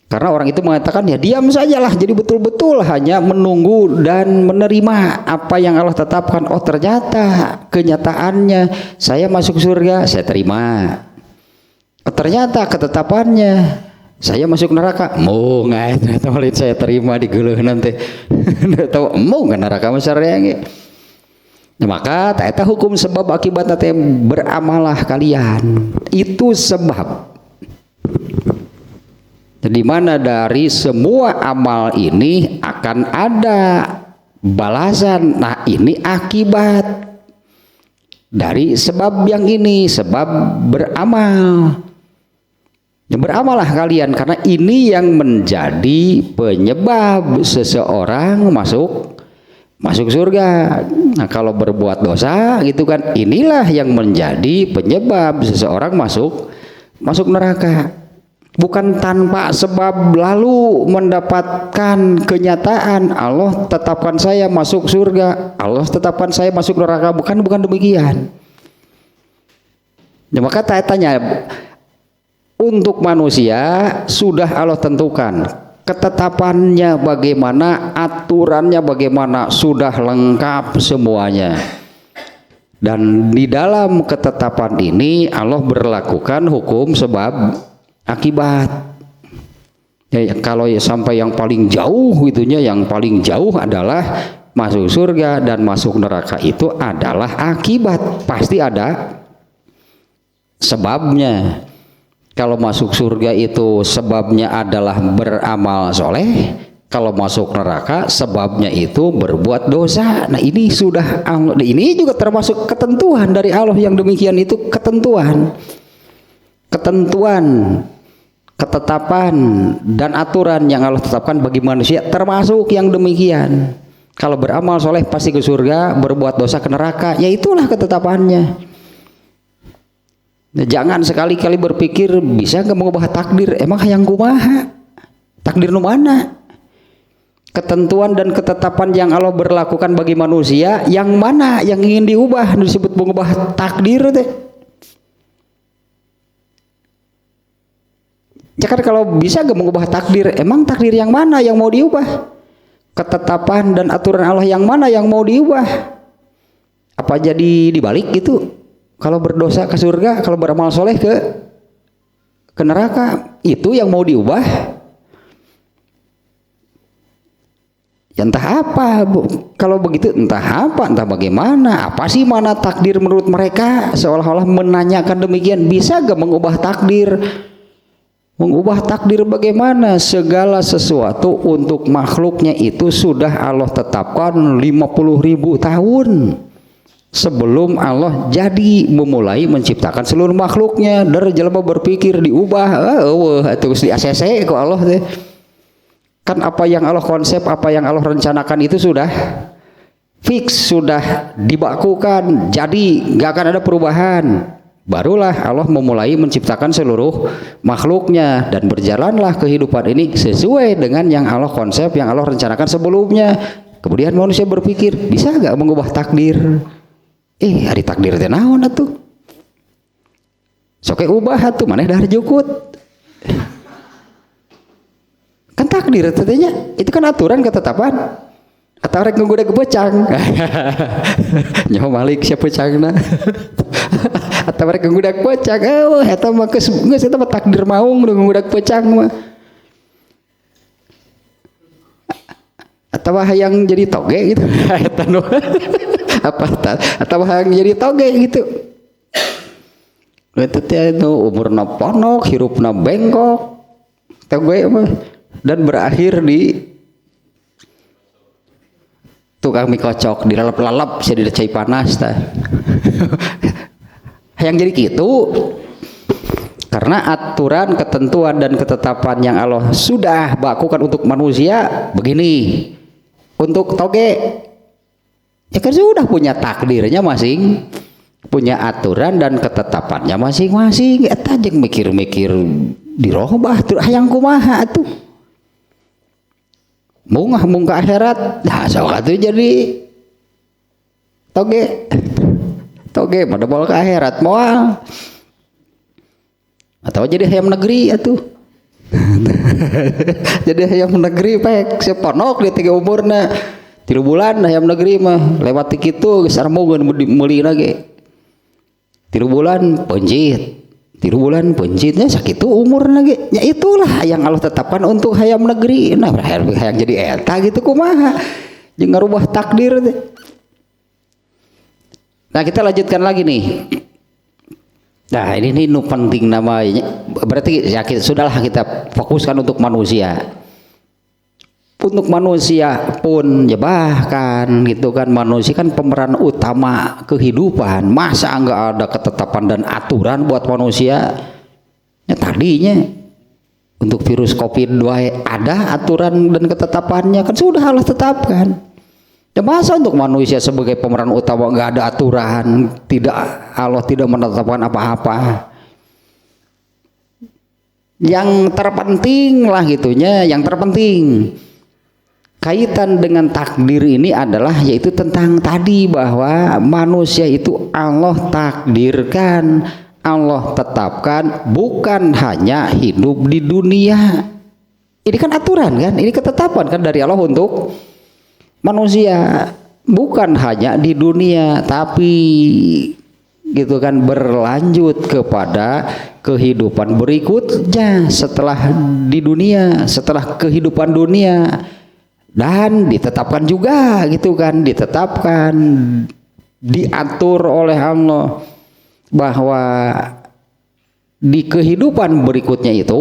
Karena orang itu mengatakan ya diam sajalah, jadi betul-betul hanya menunggu dan menerima apa yang Allah tetapkan. Oh ternyata kenyataannya saya masuk surga, saya terima. Oh, ternyata ketetapannya saya masuk neraka, mau nggak? Ternyata malah saya terima di geuleuh nanti. Tahu mau nggak neraka masyarakat? Nah, maka tak hukum sebab akibat nanti beramalah kalian itu sebab. Di mana dari semua amal ini akan ada balasan. Nah ini akibat dari sebab yang ini, sebab beramal. Ya, beramalah kalian karena ini yang menjadi penyebab seseorang masuk surga. Nah kalau berbuat dosa gitu kan, inilah yang menjadi penyebab seseorang masuk neraka. Bukan tanpa sebab lalu mendapatkan kenyataan Allah tetapkan saya masuk surga, Allah tetapkan saya masuk neraka, bukan demikian. Ya, maka saya tanya, untuk manusia sudah Allah tentukan ketetapannya bagaimana, aturannya bagaimana, sudah lengkap semuanya. Dan di dalam ketetapan ini Allah berlakukan hukum sebab akibat. Ya, kalau ya sampai yang paling jauh itunya, yang paling jauh adalah masuk surga dan masuk neraka itu adalah akibat, pasti ada sebabnya. Kalau masuk surga itu sebabnya adalah beramal soleh, kalau masuk neraka sebabnya itu berbuat dosa. Nah ini sudah Allah, ini juga termasuk ketentuan dari Allah yang demikian itu, ketentuan, ketetapan dan aturan yang Allah tetapkan bagi manusia termasuk yang demikian. Kalau beramal soleh pasti ke surga, berbuat dosa ke neraka, ya itulah ketetapannya. Nah, jangan sekali-kali berpikir bisa nggak mengubah takdir, emang hayang kumaha, takdir nu mana? Ketentuan dan ketetapan yang Allah berlakukan bagi manusia yang mana yang ingin diubah, disebut mengubah takdir teh. Ya kan kalau bisa gak mengubah takdir, emang takdir yang mana yang mau diubah? Ketetapan dan aturan Allah yang mana yang mau diubah? Apa jadi dibalik gitu? Kalau berdosa ke surga, kalau beramal soleh ke neraka, itu yang mau diubah? Ya entah apa, kalau begitu entah apa, entah bagaimana, apa sih mana takdir menurut mereka, seolah-olah menanyakan demikian. Bisa gak mengubah takdir? Mengubah takdir bagaimana? Segala sesuatu untuk makhluknya itu sudah Allah tetapkan 50.000 tahun sebelum Allah jadi memulai menciptakan seluruh makhluknya. Dari jelema berpikir diubah, terus di ACC kok Allah deh. Kan apa yang Allah konsep, apa yang Allah rencanakan itu sudah fix, sudah dibakukan, jadi nggak akan ada perubahan. Barulah Allah memulai menciptakan seluruh makhluknya dan berjalanlah kehidupan ini sesuai dengan yang Allah konsep, yang Allah rencanakan sebelumnya. Kemudian manusia berpikir, bisa gak mengubah takdir? Hari takdir teh naon atuh? Soke ubah atuh, maneh dah jukut. Kan takdir tetenya, itu kan aturan ketetapan. Atau rek nunggu dek bocang. Nyaho Malik siapa bocangna? atau mereka ngudak pocang eta mah geus eta mah takdir maung nu ngudak pocang mah atau hayang jadi toge gitu eta nu apa atau hayang jadi toge gitu eta teh nu umurna ponok hirupna bengkok toge mah dan berakhir di tukang mie kocok dilalap-lalap bisa dicai panas tah yang jadi gitu karena aturan ketentuan dan ketetapan yang Allah sudah bakukan untuk manusia begini untuk toge ya kan sudah punya takdirnya masing punya aturan dan ketetapannya masing-masing eta jeung mikir-mikir dirobah tuh hayang kumaha atuh mung ke akhirat nah sok atuh jadi toge pada bawa ke akhirat moal atau jadi hayam negeri atuh jadi hayam negeri pek seponok di 3 umurna 3 bulan hayam negeri mah lewat kitu geus armogeun meulina ge 3 bulan peunjit 3 bulan pencitnya sakitu umur lagi ya itulah yang Allah tetapkan untuk hayam negeri nah hayang jadi eta gitu kumaha jeung ngarubah takdir teh. Nah kita lanjutkan lagi nih nah ini nu penting namanya berarti ya sudahlah kita fokuskan untuk manusia pun ya bahkan gitu kan manusia kan pemeran utama kehidupan masa enggak ada ketetapan dan aturan buat manusia ya tadinya untuk virus COVID-2 ada aturan dan ketetapannya kan sudah Allah tetapkan ya masa untuk manusia sebagai pemeran utama enggak ada aturan Allah tidak menetapkan apa-apa yang terpenting lah gitunya yang terpenting kaitan dengan takdir ini adalah yaitu tentang tadi bahwa manusia itu Allah takdirkan, Allah tetapkan bukan hanya hidup di dunia. Ini kan aturan kan, ini ketetapan kan dari Allah untuk manusia, bukan hanya di dunia tapi gitu kan berlanjut kepada kehidupan berikutnya setelah di dunia, setelah kehidupan dunia. Dan ditetapkan juga gitu kan ditetapkan diatur oleh Allah bahwa di kehidupan berikutnya itu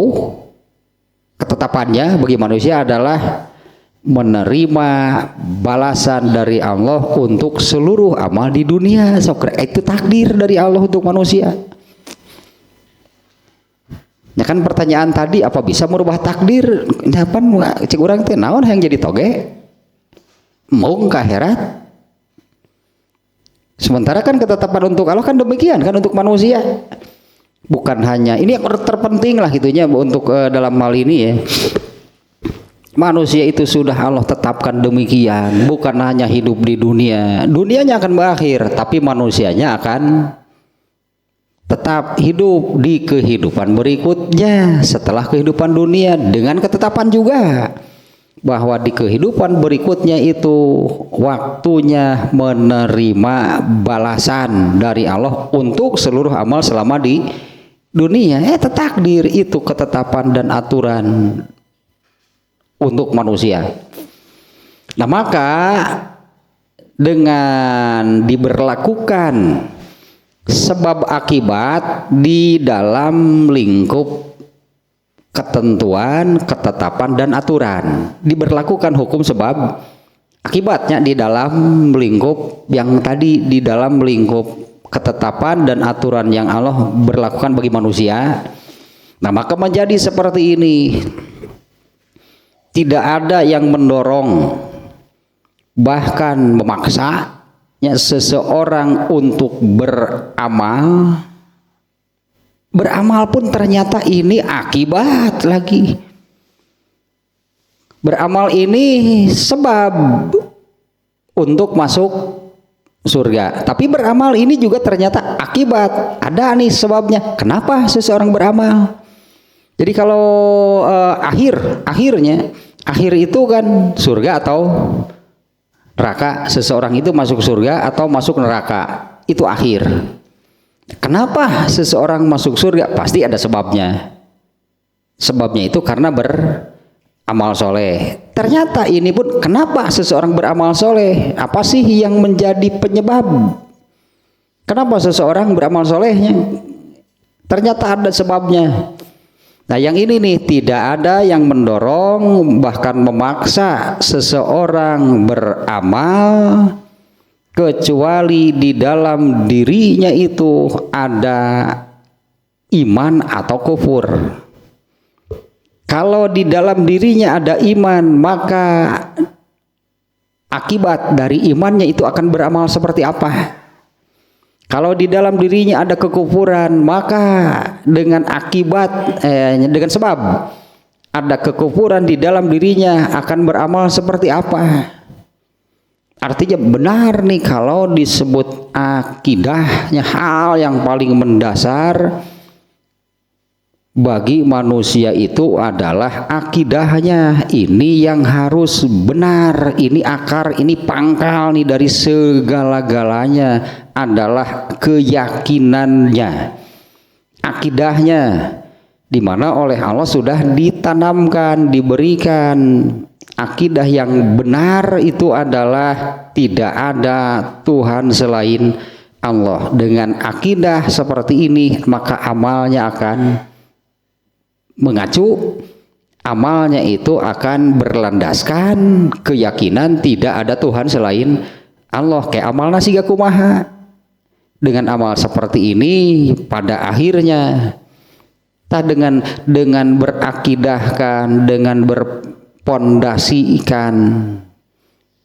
ketetapannya bagi manusia adalah menerima balasan dari Allah untuk seluruh amal di dunia. Itu takdir dari Allah untuk manusia. Ya kan pertanyaan tadi apa bisa merubah takdir? Jawaban cik urang teh naon yang jadi toge? Mau ke akhirat? Sementara kan ketetapan untuk Allah kan demikian kan untuk manusia. Bukan hanya ini yang terpenting lah gitunya untuk dalam hal ini ya. Manusia itu sudah Allah tetapkan demikian, bukan hanya hidup di dunia. Dunianya akan berakhir, tapi manusianya akan tetap hidup di kehidupan berikutnya setelah kehidupan dunia dengan ketetapan juga bahwa di kehidupan berikutnya itu waktunya menerima balasan dari Allah untuk seluruh amal selama di dunia. Takdir itu ketetapan dan aturan untuk manusia. Nah maka dengan diberlakukan sebab akibat di dalam lingkup ketentuan, ketetapan dan aturan, diberlakukan hukum sebab akibatnya di dalam lingkup yang tadi di dalam lingkup ketetapan dan aturan yang Allah berlakukan bagi manusia. Nah maka menjadi seperti ini, tidak ada yang mendorong bahkan memaksa seseorang untuk beramal pun ternyata ini akibat lagi. Beramal ini sebab untuk masuk surga, tapi beramal ini juga ternyata akibat. Ada nih sebabnya kenapa seseorang beramal. Jadi kalau akhir itu kan surga atau neraka, seseorang itu masuk surga atau masuk neraka, itu akhir. Kenapa seseorang masuk surga? Pasti ada sebabnya. Sebabnya itu karena beramal soleh. Ternyata ini pun kenapa seseorang beramal soleh? Apa sih yang menjadi penyebab? Kenapa seseorang beramal solehnya? Ternyata ada sebabnya. Nah yang ini nih, tidak ada yang mendorong bahkan memaksa seseorang beramal kecuali di dalam dirinya itu ada iman atau kufur. Kalau di dalam dirinya ada iman, maka akibat dari imannya itu akan beramal seperti apa? Kalau di dalam dirinya ada kekufuran, maka dengan dengan sebab ada kekufuran di dalam dirinya akan beramal seperti apa? Artinya benar nih kalau disebut akidahnya, hal yang paling mendasar bagi manusia itu adalah akidahnya. Ini yang harus benar, ini akar, ini pangkal nih dari segala-galanya adalah keyakinannya, akidahnya, di mana oleh Allah sudah ditanamkan, diberikan. Akidah yang benar itu adalah tidak ada Tuhan selain Allah. Dengan akidah seperti ini maka amalnya akan mengacu, amalnya itu akan berlandaskan keyakinan tidak ada Tuhan selain Allah. Kayak amal nasi kumaha. Dengan amal seperti ini pada akhirnya dengan berakidahkan, dengan berpondasikan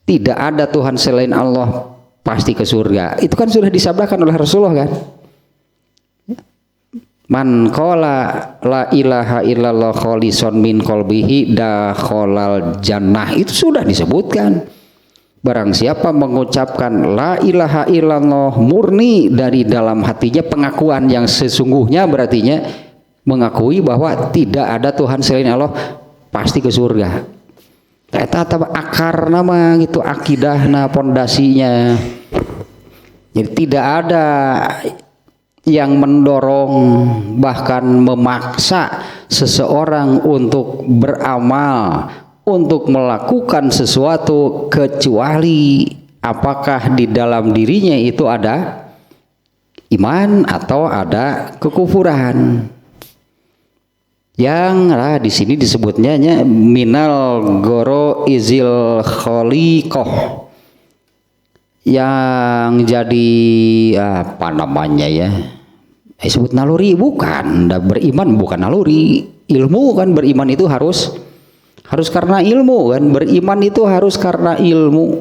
tidak ada Tuhan selain Allah, pasti ke surga. Itu kan sudah disabdakan oleh Rasulullah kan. Man qala la ilaha illallah kholisun min qalbihi dakhalal jannah, itu sudah disebutkan. Barang siapa mengucapkan la ilaha illallah murni dari dalam hatinya, pengakuan yang sesungguhnya, berartinya mengakui bahwa tidak ada Tuhan selain Allah, pasti ke surga. Eta akar nama gitu, akidahna, pondasinya. Jadi tidak ada yang mendorong bahkan memaksa seseorang untuk beramal, untuk melakukan sesuatu, kecuali apakah di dalam dirinya itu ada iman atau ada kekufuran. Yang di sini disebutnya minal goro izil kholiqoh, yang jadi apa namanya ya, disebut naluri, bukan beriman, bukan naluri. Ilmu kan, beriman itu harus karena ilmu kan, beriman itu harus karena ilmu.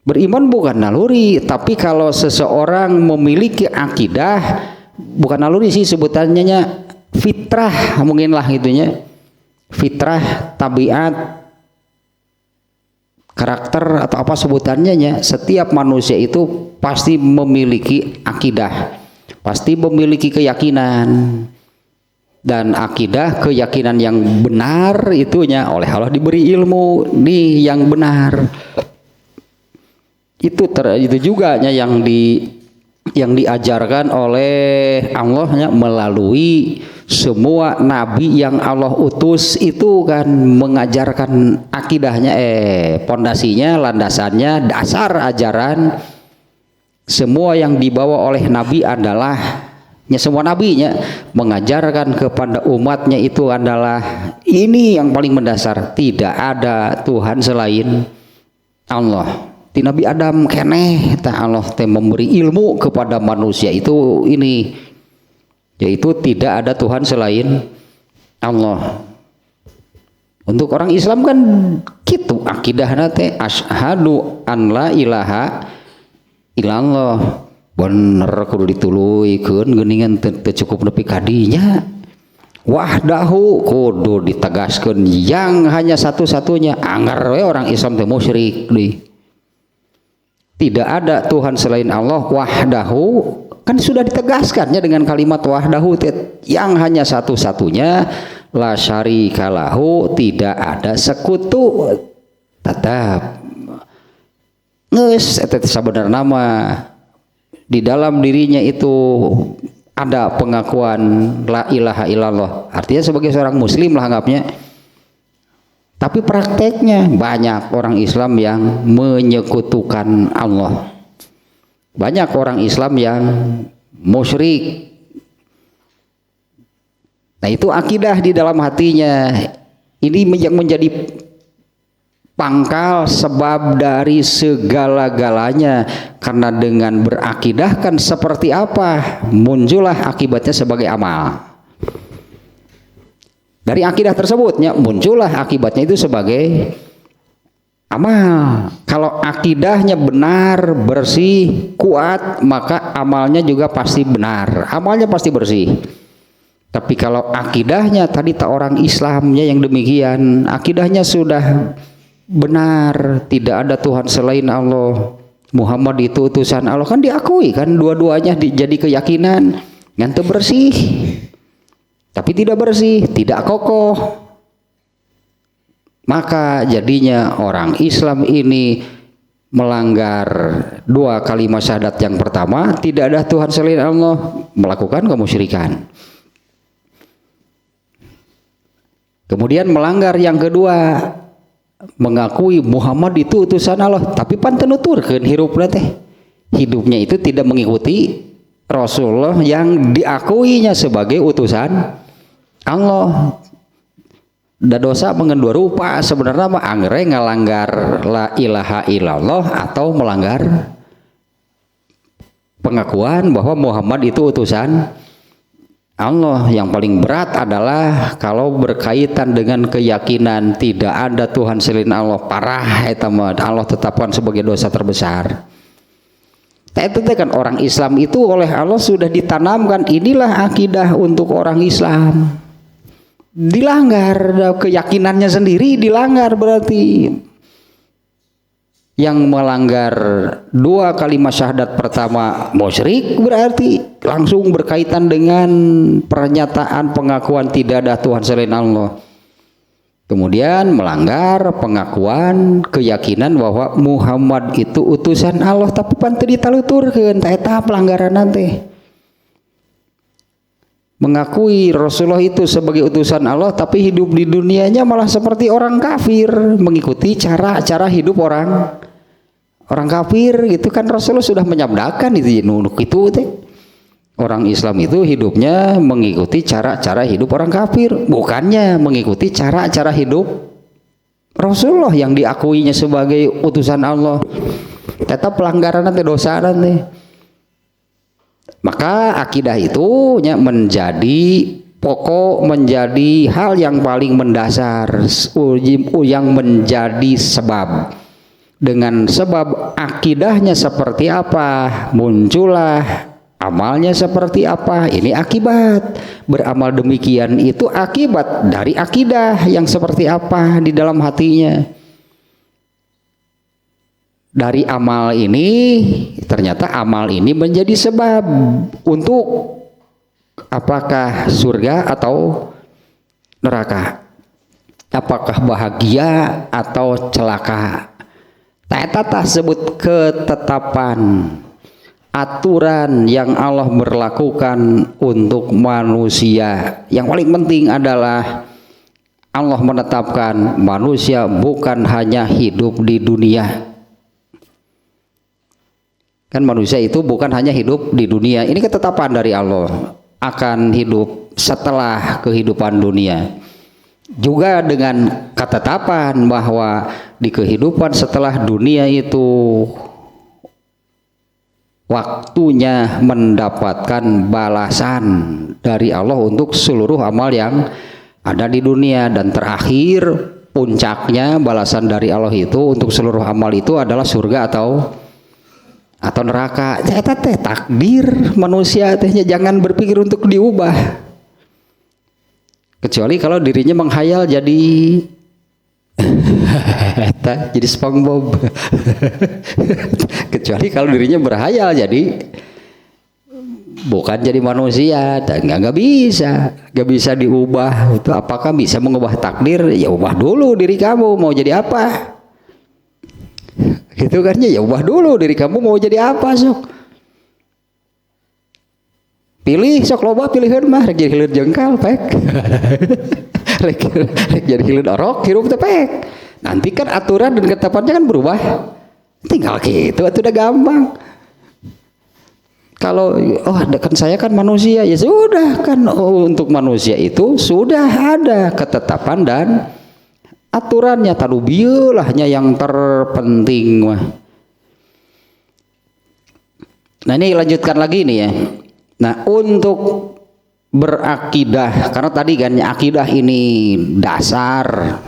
Beriman bukan naluri, tapi kalau seseorang memiliki akidah, bukan naluri sih sebutannya, fitrah mungkin lah gitunya, fitrah, tabiat, karakter atau apa sebutannya ya. Setiap manusia itu pasti memiliki akidah, pasti memiliki keyakinan, dan akidah, keyakinan yang benar itunya oleh Allah diberi ilmu nih yang benar. Itu juga yang diajarkan oleh Allah melalui semua nabi yang Allah utus, itu kan mengajarkan akidahnya, pondasinya, landasannya, dasar ajaran semua yang dibawa oleh nabi adalah, semua nabinya mengajarkan kepada umatnya itu adalah ini yang paling mendasar, tidak ada Tuhan selain Allah. Di Nabi Adam keneh Allah memberi ilmu kepada manusia itu ini, yaitu tidak ada Tuhan selain Allah. Untuk orang Islam kan gitu akidahna teh, asyhadu an la ilaha illallah, bener kudu dituluykeun geuningan teu cukup nepi kadinya. Wahdahu kudu ditegaskeun yang hanya satu-satunya, anggar we orang Islam teh musyrik deui. Tidak ada Tuhan selain Allah, wahdahu kan sudah ditegaskannya dengan kalimat wahdahu, yang hanya satu-satunya, la syarika lahu, tidak ada sekutu. Tetap geus eta sabenerna mah di dalam dirinya itu ada pengakuan la ilaha illallah, artinya sebagai seorang muslim lah anggapnya. Tapi prakteknya banyak orang Islam yang menyekutukan Allah. Banyak orang Islam yang musyrik. Nah, itu akidah di dalam hatinya. Ini yang menjadi pangkal sebab dari segala-galanya. Karena dengan berakidahkan seperti apa, muncullah akibatnya sebagai amal. Dari akidah tersebutnya muncullah akibatnya itu sebagai amal. Kalau akidahnya benar, bersih, kuat, maka amalnya juga pasti benar. Amalnya pasti bersih. Tapi kalau akidahnya tadi tak orang Islamnya yang demikian, akidahnya sudah benar, tidak ada Tuhan selain Allah, Muhammad itu utusan Allah, kan diakui kan, dua-duanya jadi keyakinan, yang bersih. Tapi tidak bersih, tidak kokoh. Maka jadinya orang Islam ini melanggar dua kalimat syahadat. Yang pertama, tidak ada Tuhan selain Allah, melakukan kemusyrikan. Kemudian melanggar yang kedua, mengakui Muhammad itu utusan Allah, tapi panten nuturkeun hirupna teh. Hidupnya itu tidak mengikuti Rasulullah yang diakuinya sebagai utusan Allah. Da dosa mengendua rupa sebenarnya mah angre ngalanggar la ilaha illallah atau melanggar pengakuan bahwa Muhammad itu utusan Allah. Yang paling berat adalah kalau berkaitan dengan keyakinan tidak ada Tuhan selain Allah, parah eta mah Allah tetapkan sebagai dosa terbesar. Itu kan orang Islam itu oleh Allah sudah ditanamkan, inilah akidah untuk orang Islam. Dilanggar keyakinannya sendiri, dilanggar berarti yang melanggar dua kalimat syahadat pertama musyrik, berarti langsung berkaitan dengan pernyataan pengakuan tidak ada Tuhan selain Allah. Kemudian melanggar pengakuan keyakinan bahwa Muhammad itu utusan Allah, tapi pantu ditaluturkeun eta pelanggaran nanti. Mengakui Rasulullah itu sebagai utusan Allah, tapi hidup di dunianya malah seperti orang kafir, mengikuti cara-cara hidup orang kafir gitu kan. Rasulullah sudah menyabdakan itu teh. Orang Islam itu hidupnya mengikuti cara-cara hidup orang kafir, bukannya mengikuti cara-cara hidup Rasulullah yang diakuinya sebagai utusan Allah. Tetap pelanggaran nanti, dosa nanti. Maka akidah itu menjadi pokok, menjadi hal yang paling mendasar, yang menjadi sebab. Dengan sebab akidahnya seperti apa, muncullah amalnya seperti apa. Ini akibat. Beramal demikian itu akibat dari akidah yang seperti apa di dalam hatinya. Dari amal ini, ternyata amal ini menjadi sebab untuk apakah surga atau neraka, apakah bahagia atau celaka. Eta sebut ketetapan, aturan yang Allah berlakukan untuk manusia. Yang paling penting adalah Allah menetapkan manusia bukan hanya hidup di dunia. Kan manusia itu bukan hanya hidup di dunia. Ini ketetapan dari Allah, akan hidup setelah kehidupan dunia. Juga dengan ketetapan bahwa di kehidupan setelah dunia itu waktunya mendapatkan balasan dari Allah untuk seluruh amal yang ada di dunia. Dan terakhir puncaknya balasan dari Allah itu untuk seluruh amal itu adalah surga atau neraka. Eta teh takdir manusia tehnya, jangan berpikir untuk diubah. Kecuali kalau dirinya menghayal jadi jadi SpongeBob. Kecuali kalau dirinya berhayal jadi bukan jadi manusia, nggak bisa diubah. Itu apakah bisa mengubah takdir? Ya ubah dulu diri kamu mau jadi apa. Gitu kan ya, ubah dulu diri kamu mau jadi apa sok. pilih sok loba pilihan mah rek jadi hilir jengkal pek rek jadi hilir orok hirup teh pek. Nanti kan aturan dan ketetapannya kan berubah, tinggal gitu itu udah gampang. Kalau kan saya kan manusia, ya sudah kan, untuk manusia itu sudah ada ketetapan dan aturannya, tarubiulahnya yang terpenting mah. Nah ini lanjutkan lagi nih ya. Nah untuk berakidah, karena tadi kan akidah ini dasar,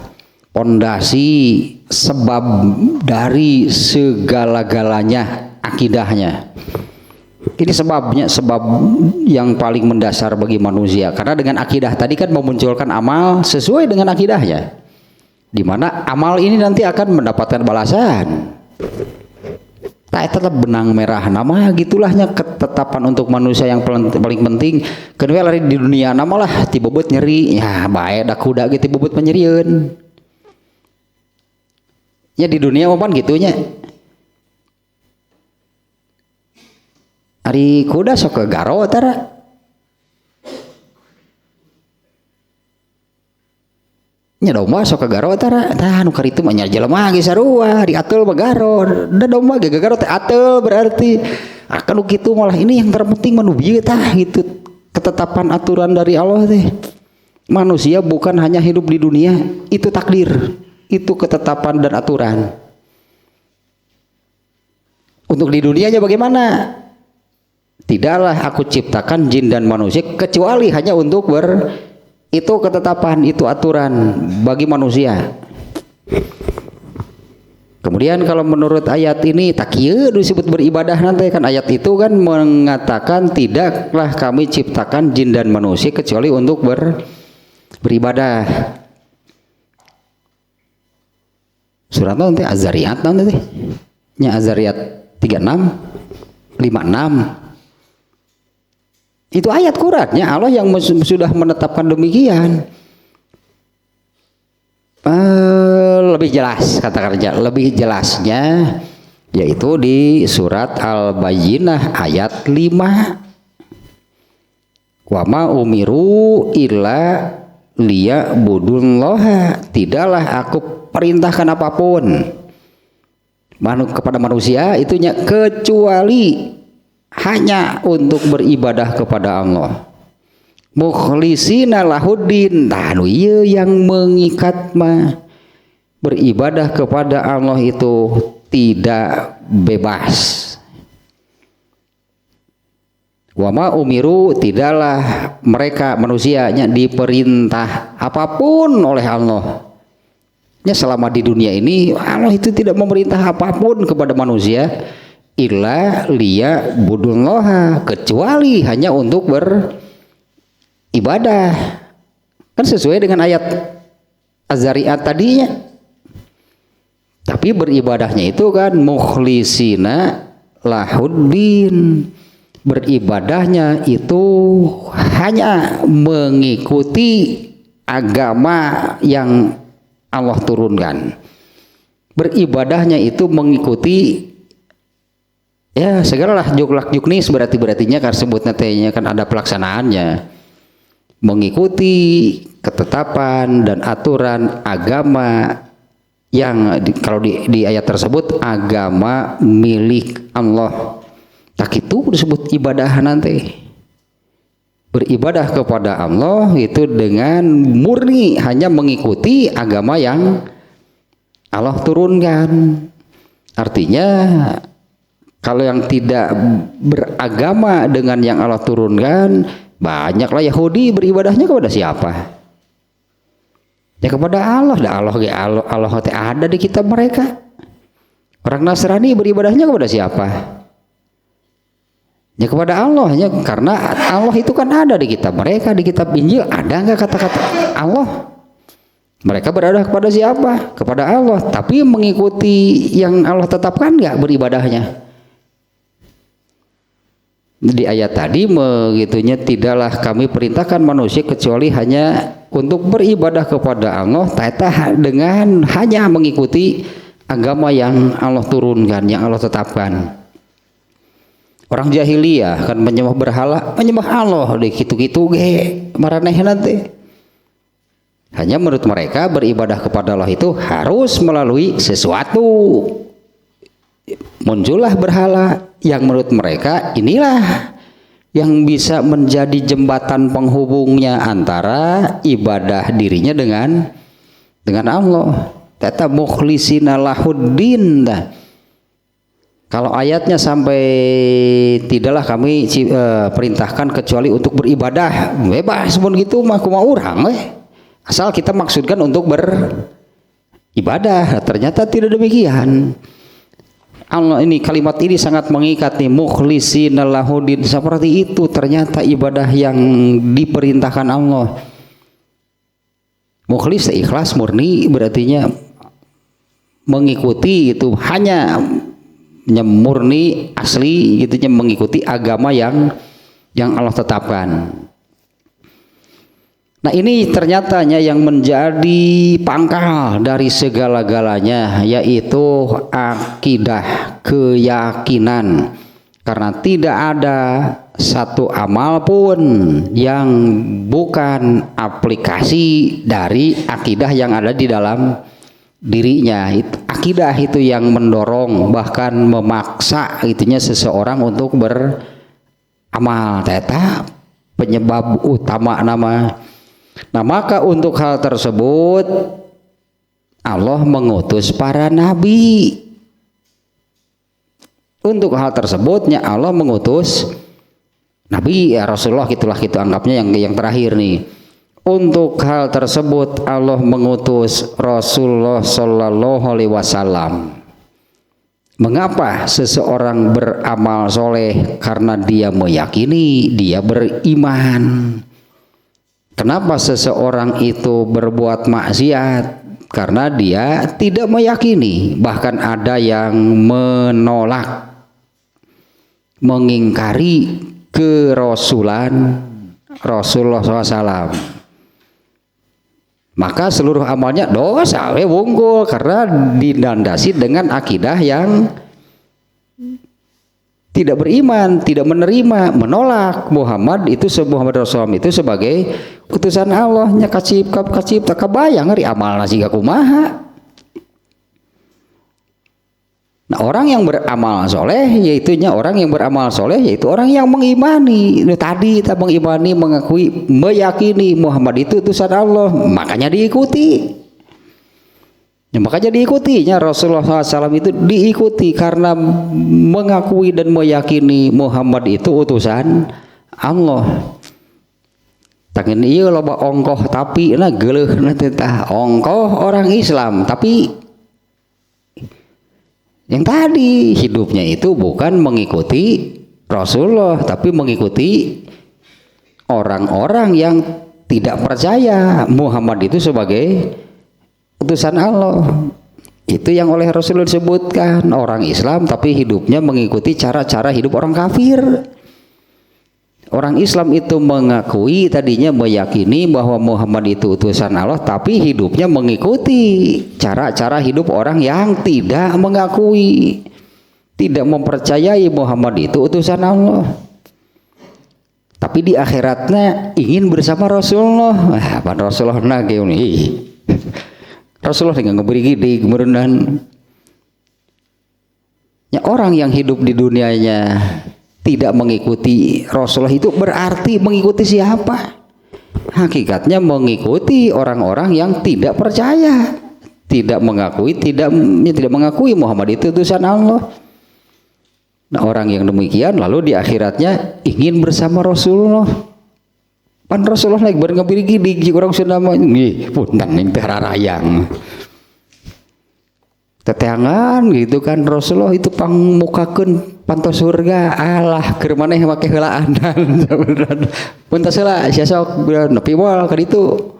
pondasi, sebab dari segala-galanya akidahnya. Ini sebabnya, sebab yang paling mendasar bagi manusia. Karena dengan akidah tadi kan memunculkan amal sesuai dengan akidahnya, di mana amal ini nanti akan mendapatkan balasan. Tak tetap benang merah nama gitulahnya ketetapan untuk manusia yang paling penting. Kedua lari di dunia nama lah tibobot nyeri, ya baik dak kuda gitu tibobot penyerian. Ya di dunia apaan gitunya. Ari kuda sok ke garo tara. Nya domba sok ke garo tara. Tah nu karitu mah nya jelema ge sarua diatul bagaro. Da domba ge garo teh atul berarti akan kitu malah ini yang terpenting manu bieu tah gitu. Ketetapan aturan dari Allah teh. Manusia bukan hanya hidup di dunia, itu takdir, itu ketetapan dan aturan. Untuk di dunianya bagaimana? Tidaklah aku ciptakan jin dan manusia kecuali hanya untuk itu ketetapan, itu aturan bagi manusia. Kemudian kalau menurut ayat ini tak kieu disebut beribadah nanti kan, ayat itu kan mengatakan tidaklah kami ciptakan jin dan manusia kecuali untuk beribadah. Surat nanti Az-Zariyat nanti nya Az-Zariyat 36 56. Itu ayat Qurannya Allah yang sudah menetapkan demikian. Lebih jelas kata kerja, lebih jelasnya yaitu di surat Al-Bayyinah ayat 5. Wa ma umiru illa liya'budullaha, tidaklah aku perintahkan apapun kepada manusia itunya kecuali hanya untuk beribadah kepada Allah. Mukhlisina lahuddin, tanu ieu yang mengikat mah beribadah kepada Allah itu tidak bebas. Wa ma umiru, tidaklah mereka manusianya diperintah apapun oleh Allah. Ya selama di dunia ini Allah itu tidak memerintah apapun kepada manusia illa liya budullaha, kecuali hanya untuk beribadah. Kan sesuai dengan ayat Az-Zariyat tadinya. Tapi beribadahnya itu kan mukhlisina lahuddin, beribadahnya itu hanya mengikuti agama yang Allah turunkan. Beribadahnya itu mengikuti ya segalalah juklak juknis berarti-berartinya kan sebutnya tehnya kan ada pelaksanaannya, mengikuti ketetapan dan aturan agama yang kalau di ayat tersebut agama milik Allah. Tak itu disebut ibadah nanti. Beribadah kepada Allah itu dengan murni hanya mengikuti agama yang Allah turunkan. Artinya kalau yang tidak beragama dengan yang Allah turunkan, banyaklah Yahudi beribadahnya kepada siapa? Ya kepada Allah. Allah ada di kitab mereka. Orang Nasrani beribadahnya kepada siapa? Ya kepada Allah, ya karena Allah itu kan ada di kitab mereka, di kitab Injil ada nggak kata-kata Allah? Mereka beribadah kepada siapa? Kepada Allah. Tapi mengikuti yang Allah tetapkan nggak beribadahnya? Di ayat tadi begitunya, tidaklah kami perintahkan manusia kecuali hanya untuk beribadah kepada Allah dengan hanya mengikuti agama yang Allah turunkan, yang Allah tetapkan. Orang jahiliyah kan menyembah berhala, menyembah Allah deh kitu-kitu ge maranehna teh. Hanya menurut mereka beribadah kepada Allah itu harus melalui sesuatu. Muncullah berhala yang menurut mereka inilah yang bisa menjadi jembatan penghubungnya antara ibadah dirinya dengan Allah. Tata mukhlisina lahuddin. Kalau ayatnya sampai tidaklah kami perintahkan kecuali untuk beribadah, bebas pun gitu mah kumaha urang asal kita maksudkan untuk beribadah. Ternyata tidak demikian. Allah ini kalimat ini sangat mengikat nih, mukhlishina lahuddin, seperti itu ternyata ibadah yang diperintahkan Allah. Mukhlis ikhlas murni berartinya mengikuti itu hanya murni asli gitu, mengikuti agama yang Allah tetapkan. Nah ini ternyatanya yang menjadi pangkal dari segala-galanya, yaitu akidah, keyakinan. Karena tidak ada satu amal pun yang bukan aplikasi dari akidah yang ada di dalam dirinya. Akidah itu yang mendorong bahkan memaksa itunya seseorang untuk beramal. Teta penyebab utama nama. Nah maka untuk hal tersebut Allah mengutus para nabi. Untuk hal tersebutnya Allah mengutus nabi ya Rasulullah, gitulah gitu anggapnya yang terakhir nih. Untuk hal tersebut Allah mengutus Rasulullah Sallallahu Alaihi Wasallam. Mengapa seseorang beramal soleh? Karena dia meyakini, dia beriman. Kenapa seseorang itu berbuat maksiat? Karena dia tidak meyakini, bahkan ada yang menolak, mengingkari kerasulan Rasulullah SAW. Maka seluruh amalnya dosa wunggul karena didandasi dengan akidah yang tidak beriman, tidak menerima, menolak Muhammad Rasulullah itu sebagai utusan Allah. Nya kacip tak kabayang ngeri amal siga kumaha. Nah orang yang beramal soleh orang yang beramal soleh yaitu orang yang mengimani. Tadi kita mengimani, mengakui, meyakini Muhammad itu utusan Allah, makanya diikuti. Ya, makanya diikutinya Rasulullah SAW itu diikuti karena mengakui dan meyakini Muhammad itu utusan Allah. Tangan iya loba ongkoh tapi na geuleuh na teh ongkoh orang Islam, tapi yang tadi hidupnya itu bukan mengikuti Rasulullah tapi mengikuti orang-orang yang tidak percaya Muhammad itu sebagai utusan Allah. Itu yang oleh Rasulullah disebutkan orang Islam tapi hidupnya mengikuti cara-cara hidup orang kafir. Orang Islam itu mengakui, tadinya meyakini bahwa Muhammad itu utusan Allah, tapi hidupnya mengikuti cara-cara hidup orang yang tidak mengakui, tidak mempercayai Muhammad itu utusan Allah. Tapi di akhiratnya ingin bersama Rasulullah. Rasulullah nage ini. Rasulullah dengan ngeberi gede gemerenan. Ya, orang yang hidup di dunianya tidak mengikuti Rasulullah itu berarti mengikuti siapa? Hakikatnya mengikuti orang-orang yang tidak percaya, tidak mengakui Muhammad itu utusan Allah. Nah, orang yang demikian lalu di akhiratnya ingin bersama Rasulullah. Pan Rasulullah lagi berngebiri gidig orang Sunda mah nggih punten ning teh rarayang. Teteangan gitu kan Rasulullah itu pangmukakeun pantos surga. Alah keur maneh make heulaan. Puntos heula sia sok nepi moal ka ditu.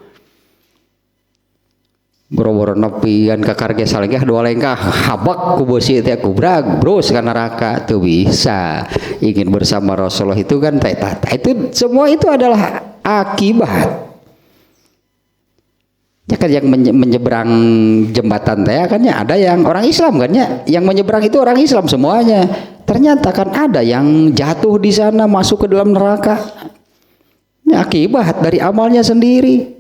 Boro-boro nepian ka karge salengkah dua lengkah habak ku beusi teh kubrag brus ka neraka teu bisa. Ingin bersama Rasulullah itu kan itu semua itu adalah akibat. Ya kan yang menyeberang jembatan teh kan ya ada yang orang Islam kan ya, yang menyeberang itu orang Islam semuanya, ternyata kan ada yang jatuh di sana masuk ke dalam neraka. Ini akibat dari amalnya sendiri.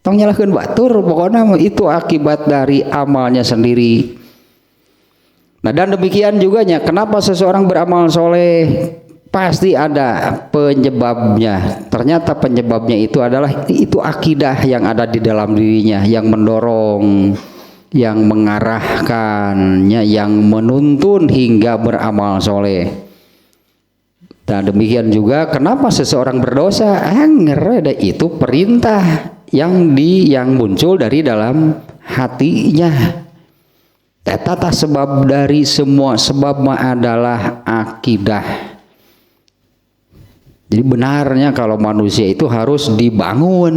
Tong nyalahkeun batur, pokoknya itu akibat dari amalnya sendiri. Nah, dan demikian juga kenapa seseorang beramal soleh, pasti ada penyebabnya. Ternyata penyebabnya itu adalah itu akidah yang ada di dalam dirinya, yang mendorong, yang mengarahkannya, yang menuntun hingga beramal soleh. Dan demikian juga kenapa seseorang berdosa, itu perintah yang muncul dari dalam hatinya. Tata sebab dari semua sebab adalah akidah. Jadi benarnya kalau manusia itu harus dibangun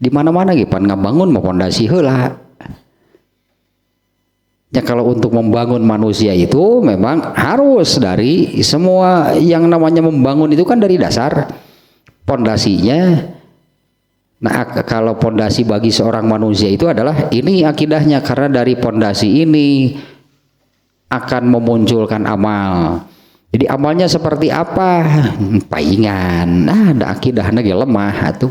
di mana-mana gitu, pan ngabangun mau pondasi heula. Ya kalau untuk membangun manusia itu memang harus dari semua yang namanya membangun itu kan dari dasar pondasinya. Nah, kalau pondasi bagi seorang manusia itu adalah ini akidahnya, karena dari pondasi ini akan memunculkan amal. Jadi amalnya seperti apa? Paingan. Nah, ada akidahnya lemah atuh.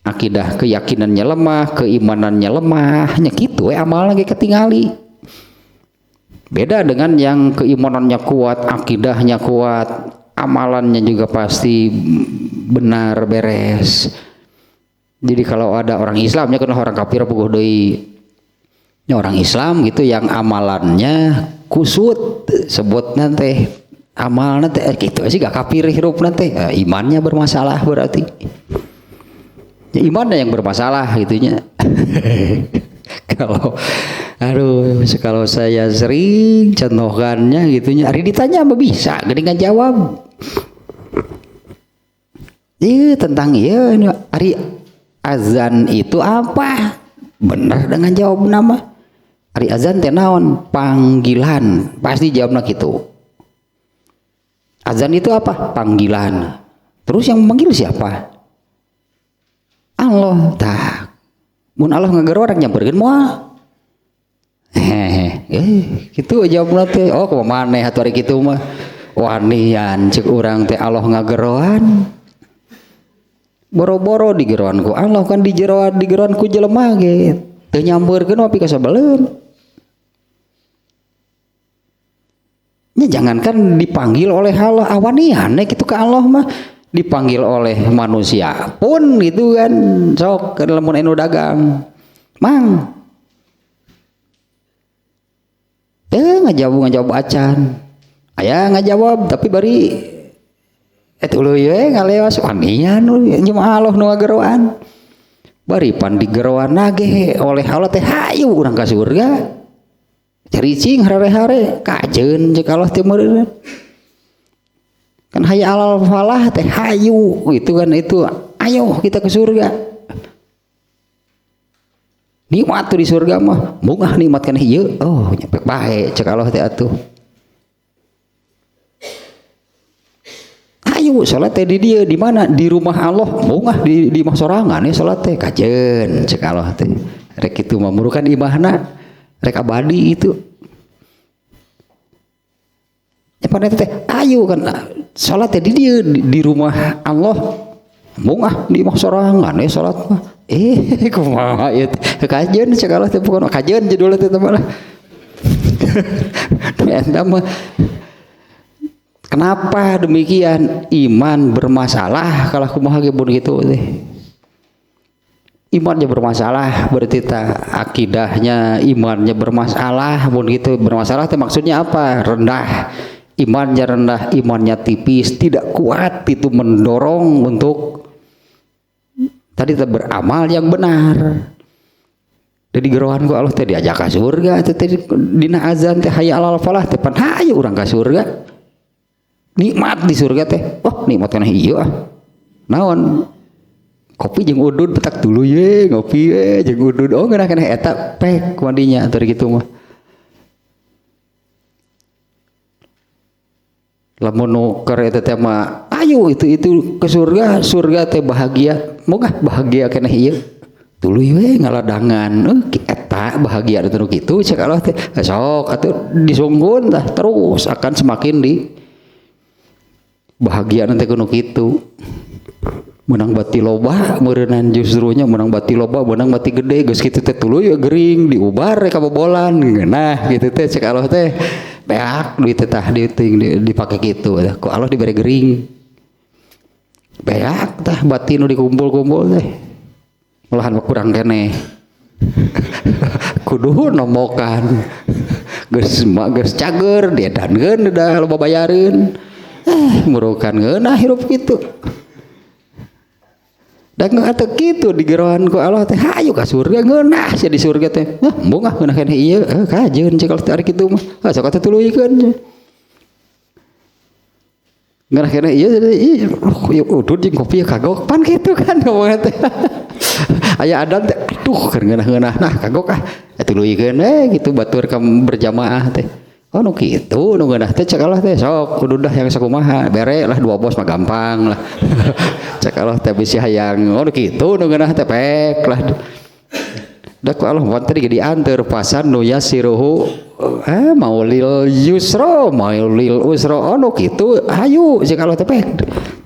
Akidah keyakinannya lemah, keimanannya lemah, nya kitu amalnya ge ketingali. Beda dengan yang keimanannya kuat, akidahnya kuat, amalannya juga pasti benar beres. Jadi kalau ada orang Islamnya kan orang kafir puguh deui. Orang Islam gitu yang amalannya kusut sebut nanti amal nanti gitu sih gak kafir hirup nanti imannya bermasalah berarti. Ya, imannya yang bermasalah gitunya. Kalau saya sering contohkannya gitunya, hari ditanya apa bisa gede nggak jawab. Tentang hari azan itu apa? Benar dengan jawab nama. Hari azan teh naon? Panggilan. Pasti jawabnya gitu. Azan itu apa? Panggilan. Terus yang memanggil siapa? Allah. Tak. Mun Allah ngageru orang nyamperkeun moal. Gitu jawabna teh. Oh, kumaha maneh atuh ari kitu mah. Wanian cek urang teh Allah ngageroan. Boro-boro digeroan ku Allah kan digeroan ku jelema ge. Teu nyampeurkeun tapi kasabaleun. Ya jangankan dipanggil oleh Allah, awanian gitu ke Allah mah dipanggil oleh manusia pun gitu kan sok ke lamun anu dagang. Mang. Ngajawab acan. Aya ngajawab tapi bari uluy we ngaleos wanian nya Allah nu ngageroan. Bari pan digeroan nage oleh Allah teh hayu urang ka surga. Caricing hare-hare kajeun cek Allah teh meureun. Kan hayya alal falah teh hayu itu kan itu ayo kita ke surga. Nikmat tuh di surga mah mungah nikmat kan ieu oh nyampe bae cek Allah teh atuh. Ayo salat teh di dieu di mana? Di rumah Allah mungah di mah sorangan ya salat teh kajeun cek Allah teh. Rek kitu mah murukan imahna rek abadi itu. Ya pada teh ayo kan salat teh di dieu di rumah Allah mungah di mah sorangan ya salat mah. Kumaha ieu teh kajeun cek Allah teh pokona kajeun judulna teh mah. Eta mah kenapa demikian? Iman bermasalah kalau kumaha ge gitu teh. Imannya bermasalah berarti akidahnya imannya bermasalah mun gitu. Bermasalah teh maksudnya apa? Rendah. Imannya rendah, imannya tipis, tidak kuat itu mendorong untuk tadi beramal yang benar. Jadi gerohan ku Allah teh diajak ka surga teh dina azan teh hayya alal falah teh pan hayu urang ka surga. Nikmat di surga teh. Oh, nikmat kana ieu ah. Naon? Kopi jeung udud petak dulu ye, ngopi ye jeung udud. Oh, geuna kana eta pek kumandinya atuh kitu mah. Lamun nu keur eta teh mah ayo itu ke surga teh bahagia. Moga bahagia kana ieu. Tuluy we ngaladangan. Eta eta bahagia atuh kitu cek Allah teh sok atuh disunggun tah terus akan semakin di bahagia nanti kuno kitu menang bati loba meureunana justrunya menang bati loba menang bati gede geus kitu teh tuluy gering diubar ka bobolan nah gitu teh cek Allah teh beak duit teh tah dipake kitu ku Allah dibere gering beak tah bati nu dikumpul-kumpul teh malahan kurang keneh kudu nomokan geus cager diedankeun da loba bayareun murukan ngeunah hirup kitu da atuh kitu digerohan ku Allah teh hayu ka surga ngeunah sia di surga teh embung ngeunah keneh ieu kajeun cek kalau ari kitu mah sok atuh tuluykeun ngeunah keneh ieu udud jeung kopi kagok pan kitu kan ngomong teh aya adan teh aduh keur ngeunah nah kagok tuluykeun gitu batur ka berjamaah teh oh nu kitu nu ngeunah teh cek Allah teh sok kudu dah yang sakumaha bere lah dua bos mah gampang lah cek Allah teh bisi hayang oh nu kitu nu ngeunah teh pek lah da ku Allah wan tadi dianteur pasan nu yasiruhu maulil yusra maulil usra oh nu kitu hayu cek Allah teh pek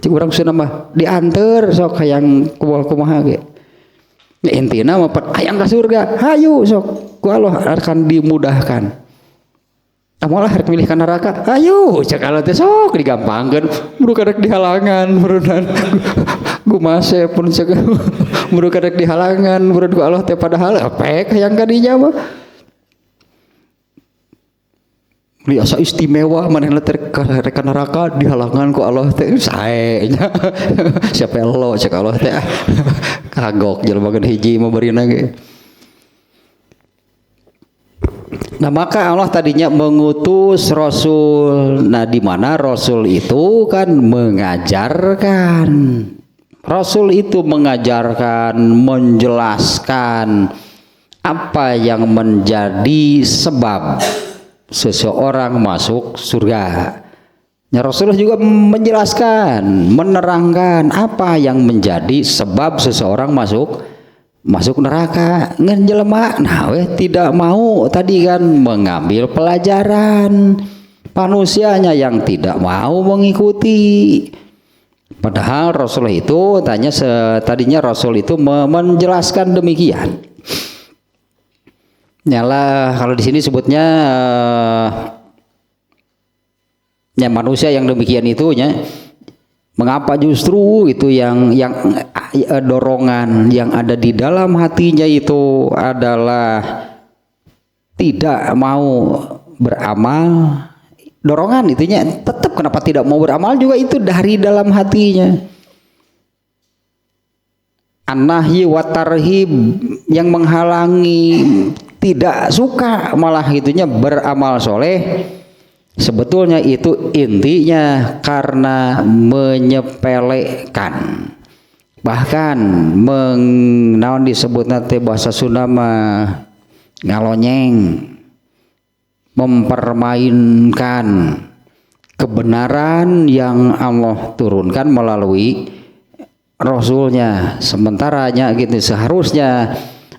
cek urang sunna mah dianteur sok hayang kumaha ge intina mah hayang ka surga hayu sok ku Allah akan dimudahkan amolah rek milih ka neraka hayu cek Allah teh sok digampangkeun mudu kadek dihalangan murunan gumase pun cek mudu kadek dihalangan murud ku Allah teh padahal pek hayang ka dinya mah li asa istimewa manehna teh rek ka neraka dihalangan ku Allah teh sae nya siapa lo cek Allah teh kagok jelema geun hiji mah barina ge. Nah maka Allah tadinya mengutus Rasul. Nah di mana Rasul itu kan mengajarkan. Rasul itu mengajarkan, menjelaskan apa yang menjadi sebab seseorang masuk surga. Ya, Rasulullah juga menjelaskan, menerangkan apa yang menjadi sebab seseorang masuk neraka. Ngan jelema nah tidak mau tadi kan mengambil pelajaran, manusianya yang tidak mau mengikuti. Padahal Rasulullah itu tadinya Rasul itu menjelaskan demikian. Nyala kalau di sini sebutnya ya manusia yang demikian itu ya mengapa justru itu yang dorongan yang ada di dalam hatinya itu adalah tidak mau beramal. Dorongan itunya tetap kenapa tidak mau beramal juga itu dari dalam hatinya. An-nahyi wa tarhib yang menghalangi tidak suka malah gitunya beramal soleh. Sebetulnya itu intinya karena menyepelekan, bahkan naon disebut nanti bahasa Sunda mah ngalonyeng, mempermainkan kebenaran yang Allah turunkan melalui Rasulnya. Sementaranya gitu seharusnya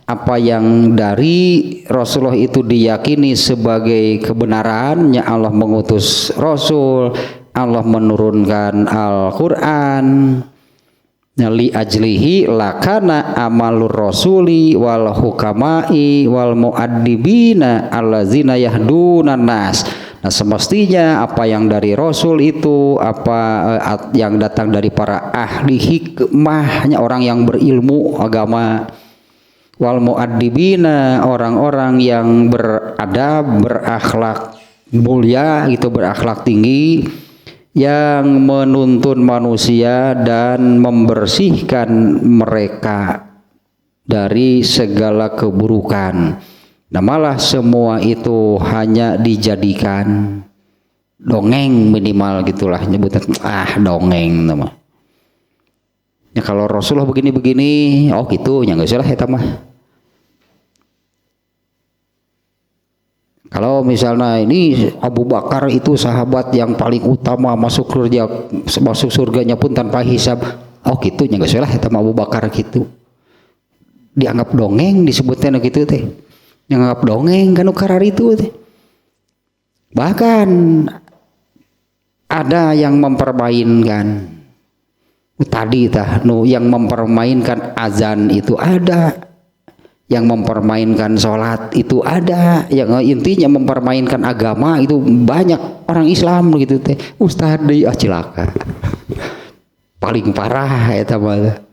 apa yang dari Rasulullah itu diyakini sebagai kebenarannya Allah mengutus Rasul, Allah menurunkan Al-Quran li ajlihi lakana amalur rasuli wal hukamai wal muaddibina allazina yahdunan nas. Nah semestinya apa yang dari Rasul itu apa yang datang dari para ahli hikmahnya orang yang berilmu agama, wal muaddibina orang-orang yang beradab, berakhlak mulia gitu, berakhlak tinggi, yang menuntun manusia dan membersihkan mereka dari segala keburukan. Nah malah semua itu hanya dijadikan dongeng minimal gitulah nyebutan dongeng nama. Ya kalau Rasulullah begini-begini oh gitu nya geus lah eta mah. Kalau misalnya ini Abu Bakar itu sahabat yang paling utama masuk surganya pun tanpa hisab, oh gitu nya geus lah eta Abu Bakar gitu. Dianggap dongeng disebutnya gitu teh. nganggap dongeng kan ukarar itu teh. Bahkan ada yang mempermainkan tadi yang mempermainkan azan itu ada, yang mempermainkan sholat itu ada, yang intinya mempermainkan agama itu banyak orang Islam gitu teh. Ustaz deui cilaka. Paling parah eta mah.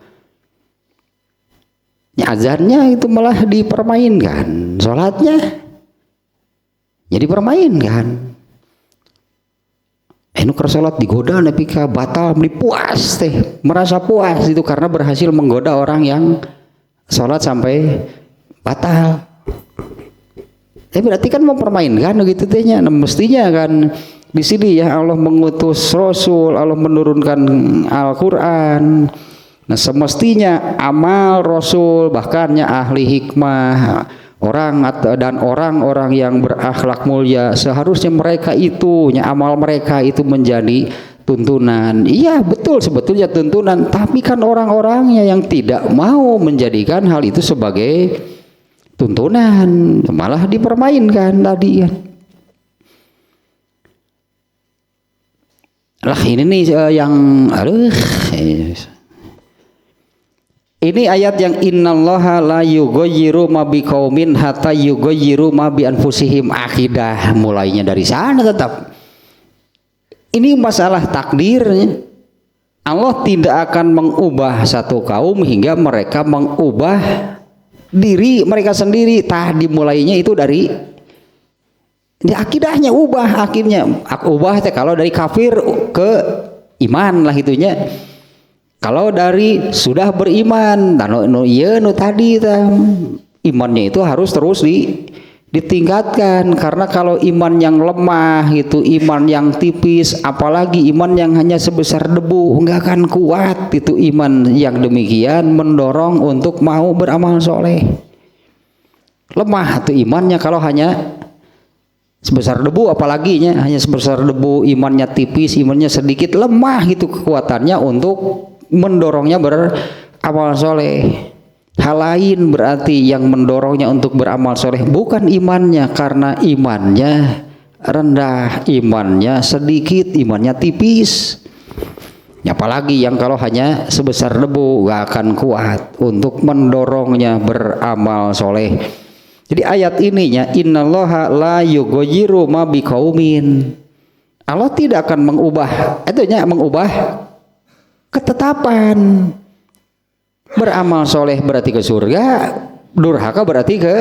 Azannya itu malah dipermainkan, sholatnya jadi permainkan. Keur sholat digoda nepi ka batal beli puas teh, merasa puas itu karena berhasil menggoda orang yang sholat sampai batal. Berarti kan mempermainkan gitu tehnya. Nah, mestinya kan di sini ya Allah mengutus Rasul, Allah menurunkan Al-Qur'an. Nah, semestinya amal Rasul bahkannya ahli hikmah dan orang-orang yang berakhlak mulia seharusnya mereka itu amal mereka itu menjadi tuntunan. Iya betul sebetulnya tuntunan, tapi kan orang-orangnya yang tidak mau menjadikan hal itu sebagai tuntunan malah dipermainkan tadi ya. Lah ini nih yang ini ayat yang innallaha la yughayyiru ma biqaumin hatta yughayyiru ma bi anfusihim, akidah mulainya dari sana tetap. Ini masalah takdirnya. Allah tidak akan mengubah satu kaum hingga mereka mengubah diri mereka sendiri. Dimulainya itu dari akidahnya ubah, akhirnya ubah kalau dari kafir ke iman lah itunya. Kalau dari sudah beriman, tadi imannya itu harus terus ditingkatkan, karena kalau iman yang lemah itu, iman yang tipis, apalagi iman yang hanya sebesar debu, nggak akan kuat itu iman yang demikian mendorong untuk mau beramal soleh. Lemah tuh imannya kalau hanya sebesar debu, apalagi hanya sebesar debu, imannya tipis, imannya sedikit, lemah gitu kekuatannya untuk mendorongnya beramal soleh. Hal lain berarti yang mendorongnya untuk beramal soleh bukan imannya, karena imannya rendah, imannya sedikit, imannya tipis. Apalagi yang kalau hanya sebesar debu gak akan kuat untuk mendorongnya beramal soleh. Jadi ayat ininya innallaha la yughayyiru ma biqaumin, Allah tidak akan mengubah, mengubah ketetapan. Beramal soleh berarti ke surga, durhaka berarti ke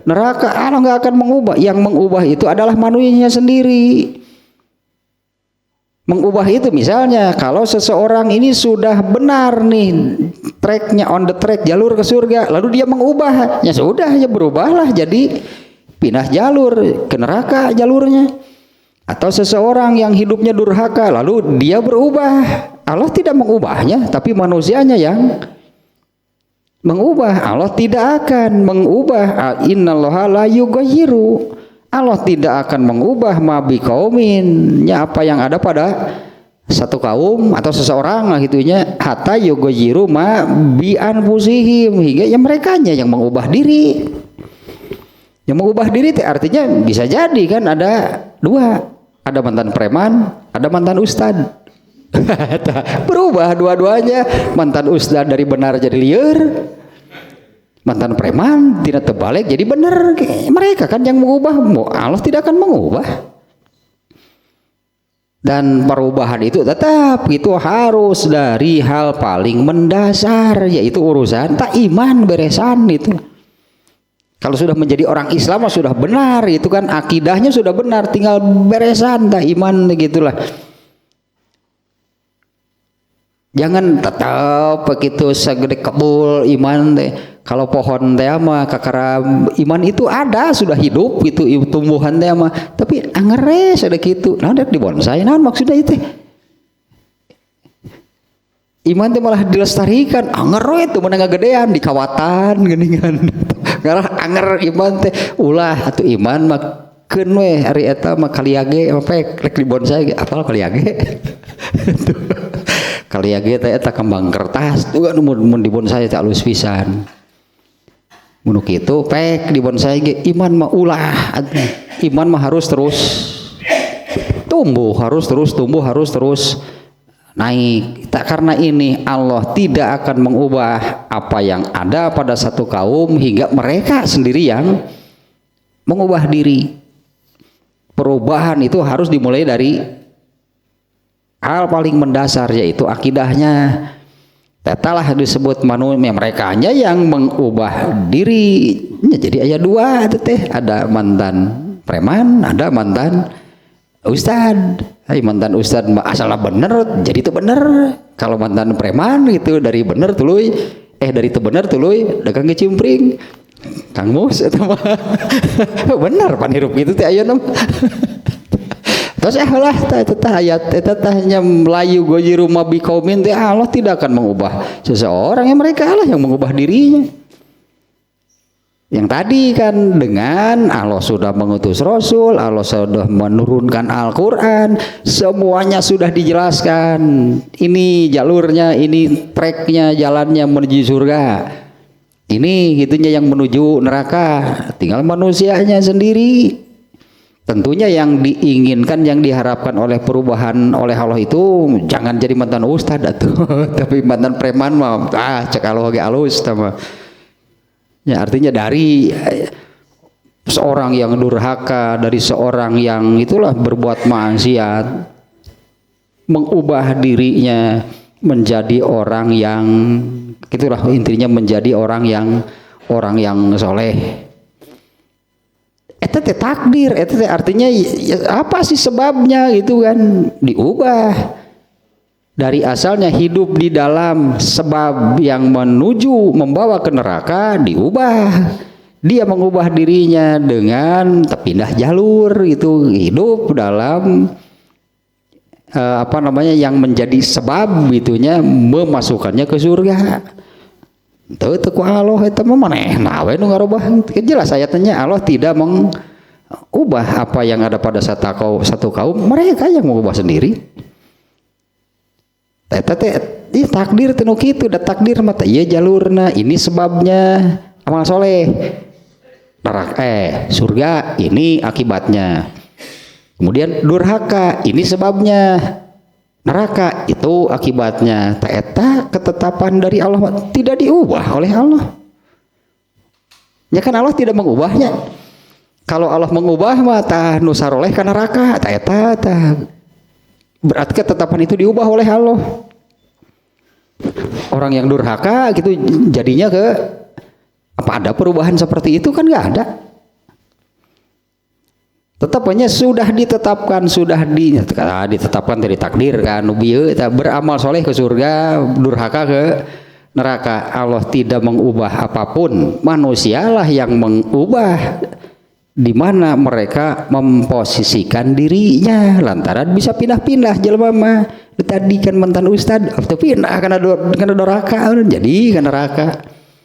neraka. Allah nggak akan mengubah. Yang mengubah itu adalah manusianya sendiri. Mengubah itu misalnya kalau seseorang ini sudah benar nih tracknya, on the track, jalur ke surga, lalu dia mengubah, ya sudah, ya berubahlah jadi pindah jalur ke neraka jalurnya. Atau seseorang yang hidupnya durhaka lalu dia berubah, Allah tidak mengubahnya, tapi manusianya yang mengubah. Allah tidak akan mengubah. Innallaha la yughayyiru, Allah tidak akan mengubah ma biqaumin, apa yang ada pada satu kaum atau seseorang lah gitunya, hatta yughayyiru ma bi anfusihim, hingga ya merekanya yang mengubah diri. Yang mengubah diri itu artinya bisa jadi kan ada dua, ada mantan preman, ada mantan ustad. Berubah dua-duanya, mantan ustad dari benar jadi liar, mantan preman tidak terbalik jadi benar. Mereka kan yang mengubah, Allah tidak akan mengubah. Dan perubahan itu tetap itu harus dari hal paling mendasar, yaitu urusan tak iman beresan itu. Kalau sudah menjadi orang Islam sudah benar, itu kan akidahnya sudah benar, tinggal beresan tak iman gitulah. Jangan tetap begitu segede kebul iman teh. Kalau pohon teh mah kakara iman itu ada, sudah hidup gitu tumbuhan teh mah, tapi angeres ada gitu. Nah, di bonsai naon maksudnya itu? Iman teh malah dilestarikan, anger itu menengah gedean di kawatan geuningan. Ngarah anger iman teh ulah atuh iman mah keun we ari eta mah kaliage apa rek di bonsai apal kaliage. Kaliage teh eta kembang kertas tuh mun di bonsai teh alus pisan. Mun kitu pek di bonsai ge iman mah ulah, iman mah harus terus tumbuh, harus terus naik. Tak karena ini Allah tidak akan mengubah apa yang ada pada satu kaum hingga mereka sendiri yang mengubah diri. Perubahan itu harus dimulai dari hal paling mendasar, yaitu akidahnya. Tetalah disebut manusia mereka hanya yang mengubah diri. Jadi ayat 2 teh ada mantan preman, ada mantan ustad. Mantan ustad asalnya bener jadi itu bener. Kalau mantan preman gitu dari bener tuluy dari itu bener tuluy dagang kecimpring Kang Mus eta mah bener pan hirup gitu teh aya terus lah tah ayat eta tah nya Melayu gojiru mabi kaumin teh Allah tidak akan mengubah seseorang, yang mereka lah yang mengubah dirinya. Yang tadi kan dengan Allah sudah mengutus Rasul, Allah sudah menurunkan Al-Quran, semuanya sudah dijelaskan. Ini jalurnya, ini treknya, jalannya menuju surga. Ini gitunya yang menuju neraka, tinggal manusianya sendiri. Tentunya yang diinginkan, yang diharapkan oleh perubahan oleh Allah itu jangan jadi mantan ustad atau tapi mantan preman mah cek Allah ge alus sama. Ya, artinya dari seorang yang durhaka, dari seorang yang itulah berbuat maksiat, mengubah dirinya menjadi orang yang itulah intinya menjadi orang yang soleh. Eta teh takdir, eta teh artinya ya, apa sih sebabnya gitu kan diubah. Dari asalnya hidup di dalam sebab yang menuju membawa ke neraka diubah. Dia mengubah dirinya dengan pindah jalur itu, hidup dalam yang menjadi sebab itunya memasukkannya ke surga. Teu ku Allah eta mah manehna we nu ngarubah. Jelas ayatnya Allah tidak mengubah apa yang ada pada satu kaum, mereka yang mengubah sendiri. Eta teh takdir teh nu kitu, da takdir mah teh ieu jalurna, ini sebabnya amal soleh. Neraka surga ini akibatnya. Kemudian durhaka ini sebabnya. Neraka itu akibatnya. Eta ketetapan dari Allah tidak diubah oleh Allah. Ya kan Allah tidak mengubahnya. Kalau Allah mengubah mah tah nu saroleh ka neraka, eta berarti ketetapan itu diubah oleh Allah. Orang yang durhaka gitu jadinya ke apa ada perubahan seperti itu kan nggak ada. Tetapnya sudah ditetapkan, ditetapkan dari takdir kan nubieu beramal soleh ke surga, durhaka ke neraka. Allah tidak mengubah apapun, manusialah yang mengubah di mana mereka memposisikan dirinya lantaran bisa pindah-pindah jelema mah. Tadi kan mantan ustad atau pindah karena doraka jadi kan neraka.